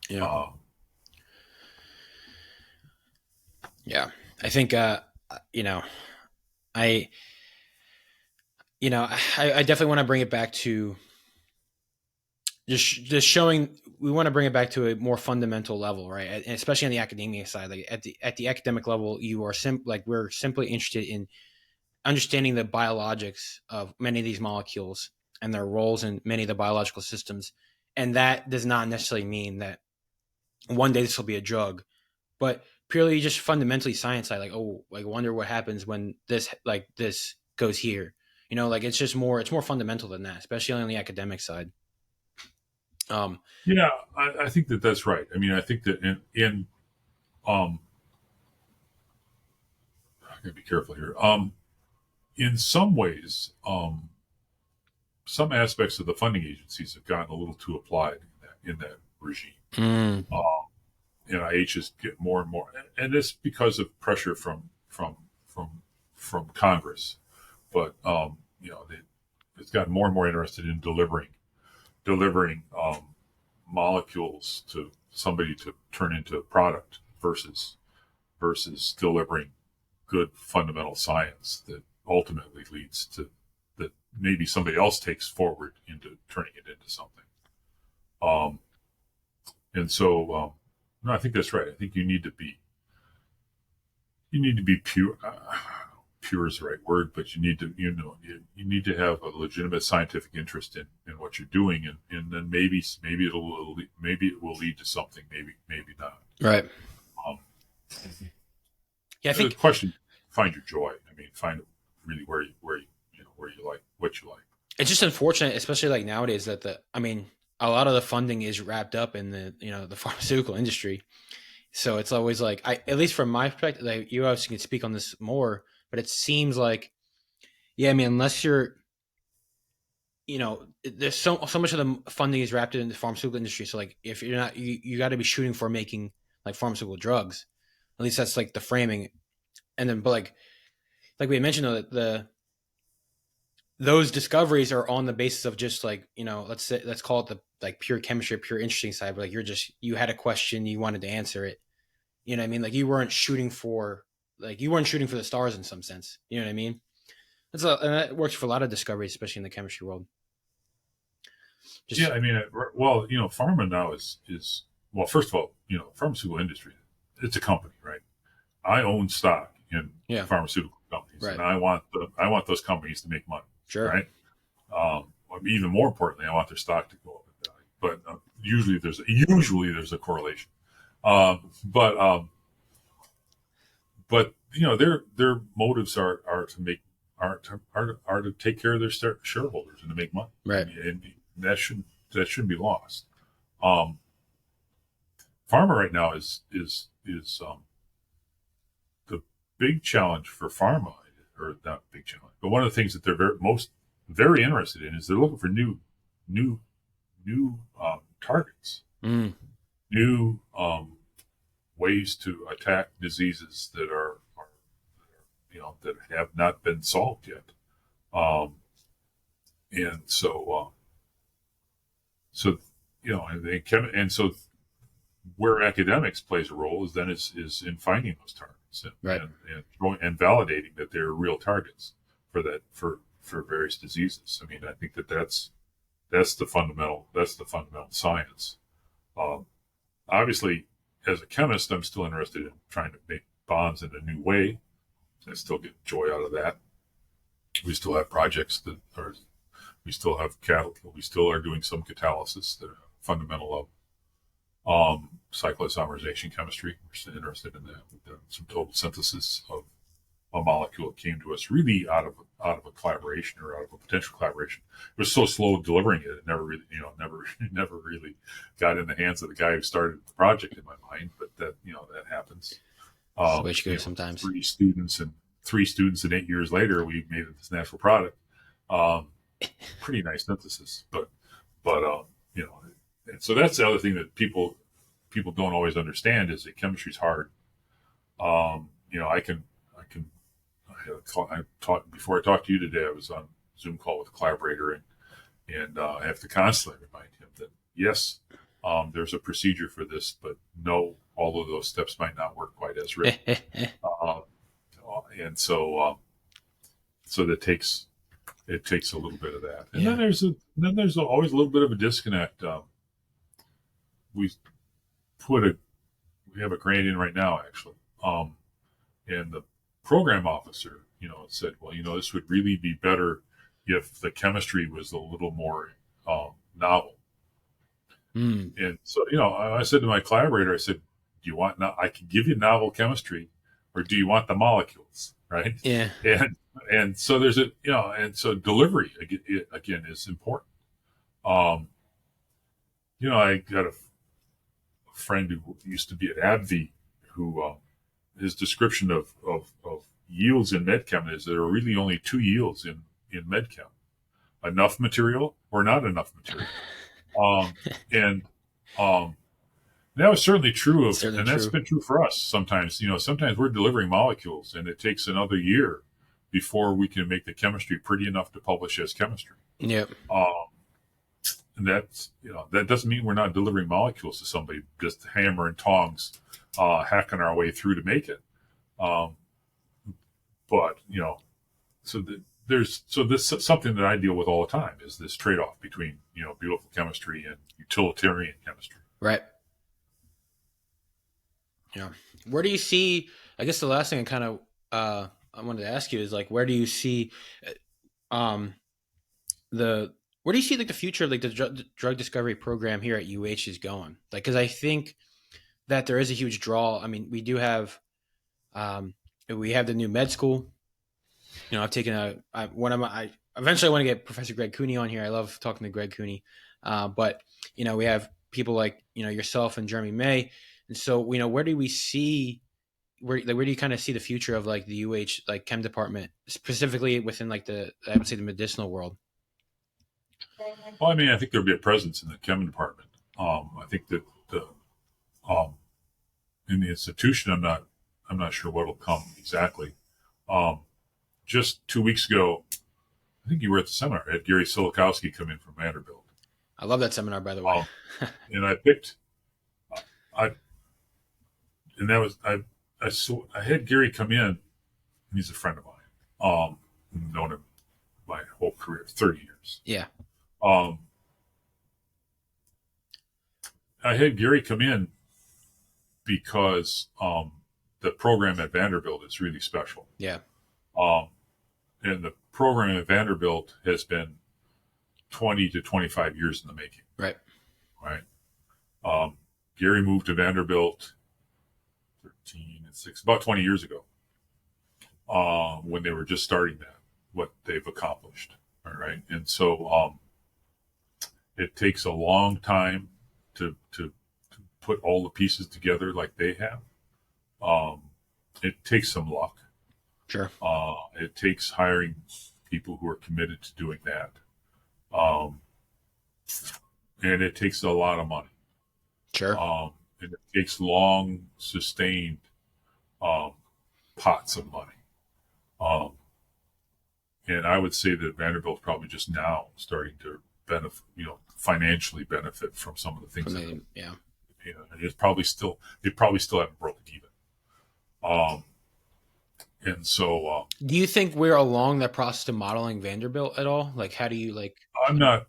[SPEAKER 1] Yeah. Yeah, I think I definitely want to bring it back to just showing. We want to bring it back to a more fundamental level, right? And especially on the academia side, like at the academic level, we're simply interested in understanding the biologics of many of these molecules and their roles in many of the biological systems. And that does not necessarily mean that one day this will be a drug, but purely just fundamentally science side, like, oh, like wonder what happens when this goes here. Like it's more fundamental than that, especially on the academic side.
[SPEAKER 2] Yeah, I think that's right. I mean, I think that in I gotta be careful here. In some ways, some aspects of the funding agencies have gotten a little too applied in that regime. NIH is getting more and more, and it's because of pressure from Congress. But it's gotten more and more interested in delivering molecules to somebody to turn into a product versus delivering good fundamental science that ultimately leads to that maybe somebody else takes forward into turning it into something. And so no, I think that's right. I think you need to be pure. Pure is the right word, but you need to have a legitimate scientific interest in what you're doing, and then maybe it will lead to something, maybe not.
[SPEAKER 1] Right. Yeah, I think
[SPEAKER 2] the question: find your joy. I mean, find really where you like what you like.
[SPEAKER 1] It's just unfortunate, especially like nowadays, that a lot of the funding is wrapped up in the pharmaceutical industry. So it's always like, at least from my perspective, like you obviously can speak on this more, but it seems like, yeah, I mean, unless you're there's so much of the funding is wrapped in the pharmaceutical industry. So like if you're not, you got to be shooting for making like pharmaceutical drugs. At least that's like the framing. And then, but like we had mentioned though, that those discoveries are on the basis of just like, let's call it the like pure chemistry, pure interesting side. But like you had a question, you wanted to answer it. You know what I mean? Like you weren't shooting for the stars in some sense. You know what I mean? And that works for a lot of discoveries, especially in the chemistry world.
[SPEAKER 2] Yeah, I mean, well, pharma now is well. First of all, pharmaceutical industry, it's a company, right? I own stock in pharmaceutical companies,
[SPEAKER 1] right.
[SPEAKER 2] and I want those companies to make money,
[SPEAKER 1] sure.
[SPEAKER 2] right? Even more importantly, I want their stock to go up in value. But usually there's a correlation. But their motives are to take care of their shareholders and to make money,
[SPEAKER 1] right?
[SPEAKER 2] And that shouldn't be lost. Pharma right now is the big challenge for pharma, or not big challenge, but one of the things that they're very interested in is they're looking for new targets, new ways to attack diseases that are that have not been solved yet, and so and so where academics plays a role is in finding those targets and validating that they're real targets for various diseases. I mean, I think that's the fundamental science. Obviously, as a chemist, I'm still interested in trying to make bonds in a new way. I still get joy out of that. We still have projects we still are doing some catalysis that are fundamental of cycloisomerization chemistry. We're still interested in that. We've done some total synthesis of a molecule that came to us really out of a collaboration or out of a potential collaboration. It was so slow delivering it; it never really, never really got in the hands of the guy who started the project in my mind. But that happens.
[SPEAKER 1] Which goes sometimes.
[SPEAKER 2] 3 students and 8 years later, we made this natural product. Pretty nice synthesis, but and so that's the other thing that people don't always understand is that chemistry's hard. Before I talked to you today, I was on a Zoom call with a collaborator, and I have to constantly remind him that yes, there's a procedure for this, but no, all of those steps might not work quite as written. And so that takes a little bit of that, and then there's always a little bit of a disconnect. We have a grant in right now, actually, and the program officer, said, well, this would really be better if the chemistry was a little more novel. And so, I said to my collaborator, I said, do you want I can give you novel chemistry, or do you want the molecules, right?
[SPEAKER 1] Yeah.
[SPEAKER 2] And so there's and so delivery again is important. I got a friend who used to be at AbbVie who his description of yields in medchem is there are really only 2 yields in medchem: enough material or not enough material. That was certainly true that's been true for us sometimes. Sometimes we're delivering molecules and it takes another year before we can make the chemistry pretty enough to publish as chemistry.
[SPEAKER 1] Yep.
[SPEAKER 2] And that's, that doesn't mean we're not delivering molecules to somebody, just hammer and tongs, hacking our way through to make it. But, this is something that I deal with all the time is this trade-off between, beautiful chemistry and utilitarian chemistry.
[SPEAKER 1] Right. Yeah. Where do you see, I guess the last thing I wanted to ask you is like, where do you see, where do you see like the future of like the drug discovery program here at UH is going? Like, cause I think that there is a huge draw. I mean, we do have, we have the new med school. I've taken I eventually want to get Professor Greg Cooney on here. I love talking to Greg Cooney. But we have people like, yourself and Jeremy May. And so, where do we see, where do you kind of see the future of like the UH, like chem department, specifically within like I would say the medicinal world?
[SPEAKER 2] Well, I mean, I think there'll be a presence in the chem department. I think that um, in the institution, I'm not sure what'll come exactly. Um, just 2 weeks ago, I think you were at the seminar. I had Gary Silikowski come in from Vanderbilt,
[SPEAKER 1] I love that seminar, by the way.
[SPEAKER 2] um, and I picked. I and that was I had Gary come in. He's a friend of mine. Known him my whole career, 30 years.
[SPEAKER 1] Yeah.
[SPEAKER 2] Um, I had Gary come in because the program at Vanderbilt is really special.
[SPEAKER 1] Yeah.
[SPEAKER 2] Um, and the program at Vanderbilt has been 20 to 25 years in the making.
[SPEAKER 1] Right.
[SPEAKER 2] Right. Gary moved to Vanderbilt 13 and 6, about 20 years ago, when they were just starting that, what they've accomplished. All right. And so it takes a long time to put all the pieces together like they have. It takes some luck.
[SPEAKER 1] Sure.
[SPEAKER 2] It takes hiring people who are committed to doing that. And it takes a lot of money.
[SPEAKER 1] Sure.
[SPEAKER 2] And it takes long, sustained pots of money. And I would say that Vanderbilt's probably just now starting to benefit, financially benefit from some of the things.
[SPEAKER 1] Yeah.
[SPEAKER 2] They probably still haven't broken even. And so,
[SPEAKER 1] do you think we're along that process of modeling Vanderbilt at all? Like, how do you like?
[SPEAKER 2] I'm not.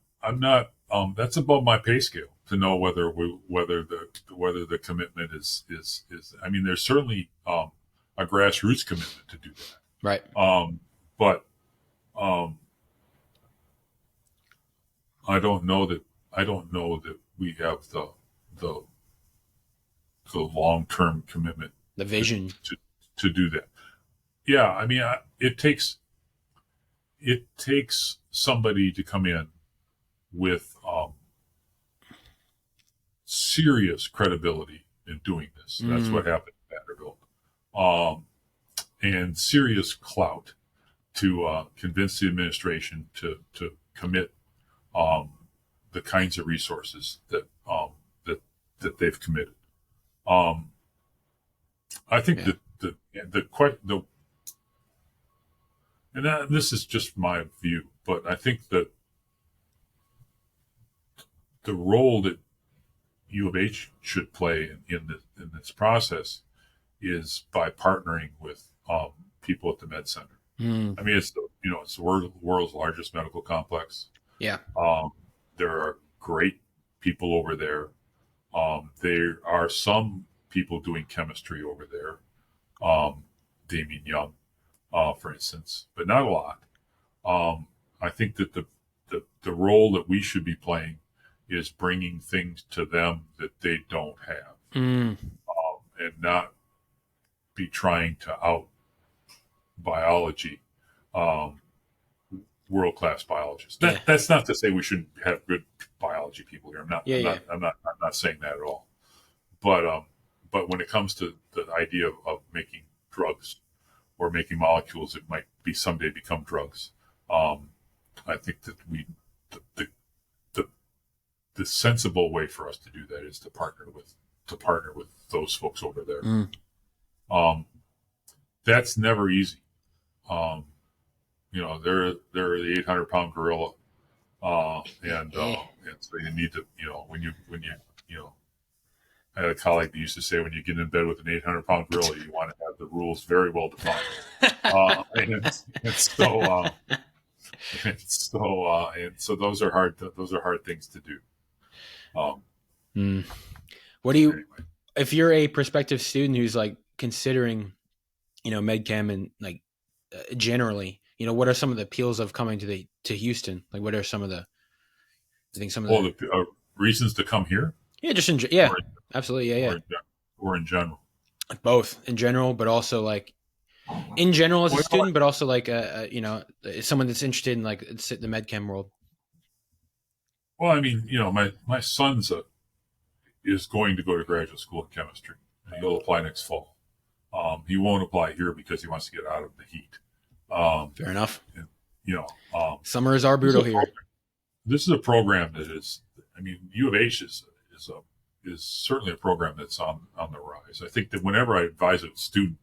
[SPEAKER 2] That's above my pay scale to know whether the commitment is. I mean, there's certainly a grassroots commitment to do that.
[SPEAKER 1] Right.
[SPEAKER 2] But I don't know that we have the long-term commitment,
[SPEAKER 1] the vision
[SPEAKER 2] to do that. Yeah, I mean, it takes somebody to come in with serious credibility in doing this. That's what happened at Vanderbilt, and serious clout to convince the administration to commit the kinds of resources that they've committed. I think and this is just my view, but I think that the role that U of H should play in this process is by partnering with people at the Med Center. I mean, it's the world's largest medical complex.
[SPEAKER 1] Yeah.
[SPEAKER 2] There are great people over there. There are some people doing chemistry over there. Damien Young, for instance, but not a lot. I think that the role that we should be playing is bringing things to them that they don't have, and not be trying to out biology world-class biologists. That's not to say we shouldn't have good biology people here. I'm not saying that at all. But when it comes to the idea of making drugs or making molecules that might be someday become drugs, I think that the sensible way for us to do that is to partner with those folks over there. That's never easy. They're the 800-pound gorilla, and so you need to, when you I had a colleague that used to say, when you get in bed with an 800-pound gorilla, you want to have the rules very well defined. And so those are hard. Those are hard things to do.
[SPEAKER 1] What do you,
[SPEAKER 2] anyway.
[SPEAKER 1] If you're a prospective student who's like considering, med chem and like generally, what are some of the appeals of coming to Houston? Like, what are some of the,
[SPEAKER 2] the reasons to come here?
[SPEAKER 1] Yeah, just absolutely, yeah.
[SPEAKER 2] Or in general.
[SPEAKER 1] Both in general, but also like in general as a student, but also like someone that's interested in like the med chem world.
[SPEAKER 2] Well, I mean, my son's is going to go to graduate school in chemistry, and he'll apply next fall. He won't apply here because he wants to get out of the heat.
[SPEAKER 1] Fair enough.
[SPEAKER 2] And,
[SPEAKER 1] summers are brutal here.
[SPEAKER 2] this is a program that is, I mean, U of H is certainly a program that's on the rise. I think that whenever I advise a student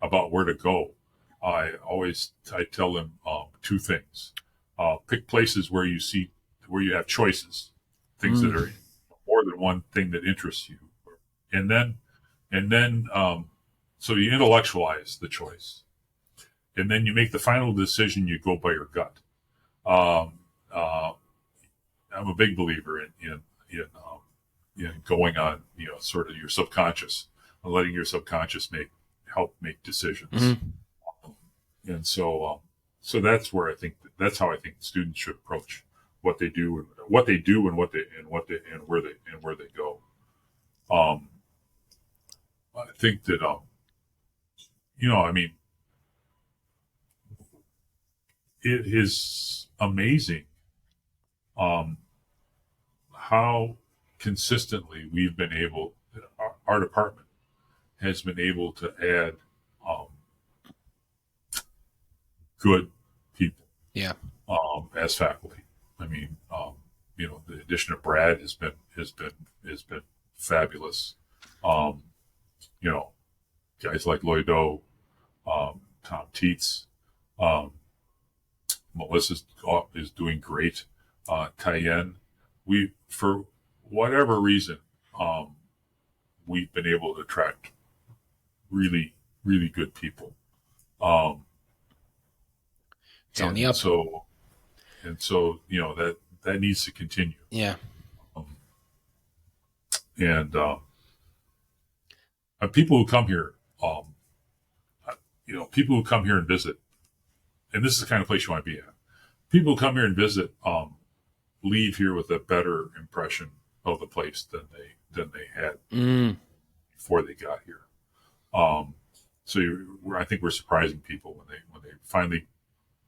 [SPEAKER 2] about where to go, I tell them two things: pick places where you have choices, things that are more than one thing that interests you, and then so you intellectualize the choice, and then you make the final decision. You go by your gut. Um, uh, I'm a big believer in going on, sort of your subconscious and letting your subconscious help make decisions. And so that's where that's how I think students should approach what they do and what they do and where they go. I think that I mean, it is amazing how consistently we've been able, our department has been able to add good people, as faculty. I mean, the addition of Brad has been fabulous. You know, guys like Lloydo, Tom Teets, Melissa is doing great. Tyen, for whatever reason, we've been able to attract really, really good people.
[SPEAKER 1] It's on the up.
[SPEAKER 2] So that needs to continue.
[SPEAKER 1] Yeah.
[SPEAKER 2] And people who come here, people who come here and visit, and this is the kind of place you want to be at. People who come here and visit leave here with a better impression of the place than they had before they got here. So I think we're surprising people when they finally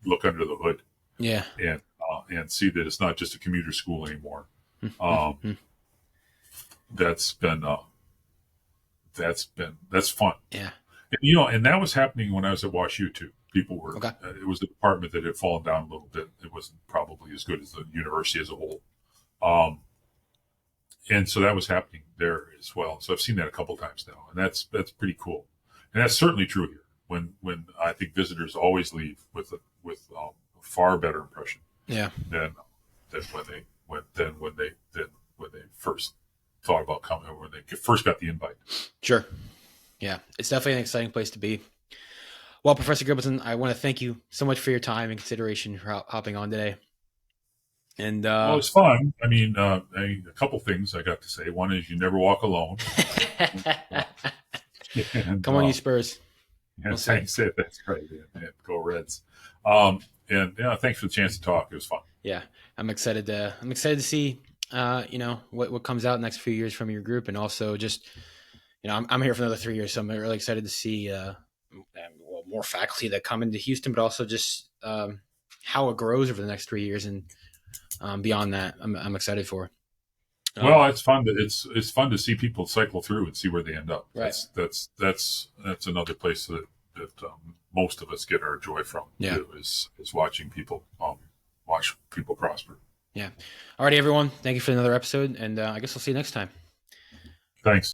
[SPEAKER 2] look under the hood, and see that it's not just a commuter school anymore. That's fun.
[SPEAKER 1] Yeah.
[SPEAKER 2] And that was happening when I was at WashU too. People were, it was a department that had fallen down a little bit. It wasn't probably as good as the university as a whole. And so that was happening there as well. So I've seen that a couple of times now, and that's pretty cool. And that's certainly true here. When I think visitors always leave with a far better impression.
[SPEAKER 1] Yeah.
[SPEAKER 2] Than when they first thought about coming, or when they first got the invite.
[SPEAKER 1] Sure. Yeah, it's definitely an exciting place to be. Well, Professor Gilbertson, I want to thank you so much for your time and consideration for hopping on today. And
[SPEAKER 2] well, it's fun. I mean, a couple things I got to say. One is you never walk alone.
[SPEAKER 1] Come on, you Spurs.
[SPEAKER 2] Thanks. That's right. Yeah, go Reds. And thanks for the chance to talk. It was fun.
[SPEAKER 1] Yeah, I'm excited to see what comes out next few years from your group, and also just I'm here for another 3 years, so I'm really excited to see more faculty that come into Houston, but also just how it grows over the next 3 years and beyond that. I'm excited for.
[SPEAKER 2] Well, it's fun. It's fun to see people cycle through and see where they end up.
[SPEAKER 1] Right.
[SPEAKER 2] That's another place that most of us get our joy from.
[SPEAKER 1] Yeah.
[SPEAKER 2] Too, is watching people prosper.
[SPEAKER 1] Yeah. Alrighty, everyone. Thank you for another episode, and I guess I'll see you next time.
[SPEAKER 2] Thanks.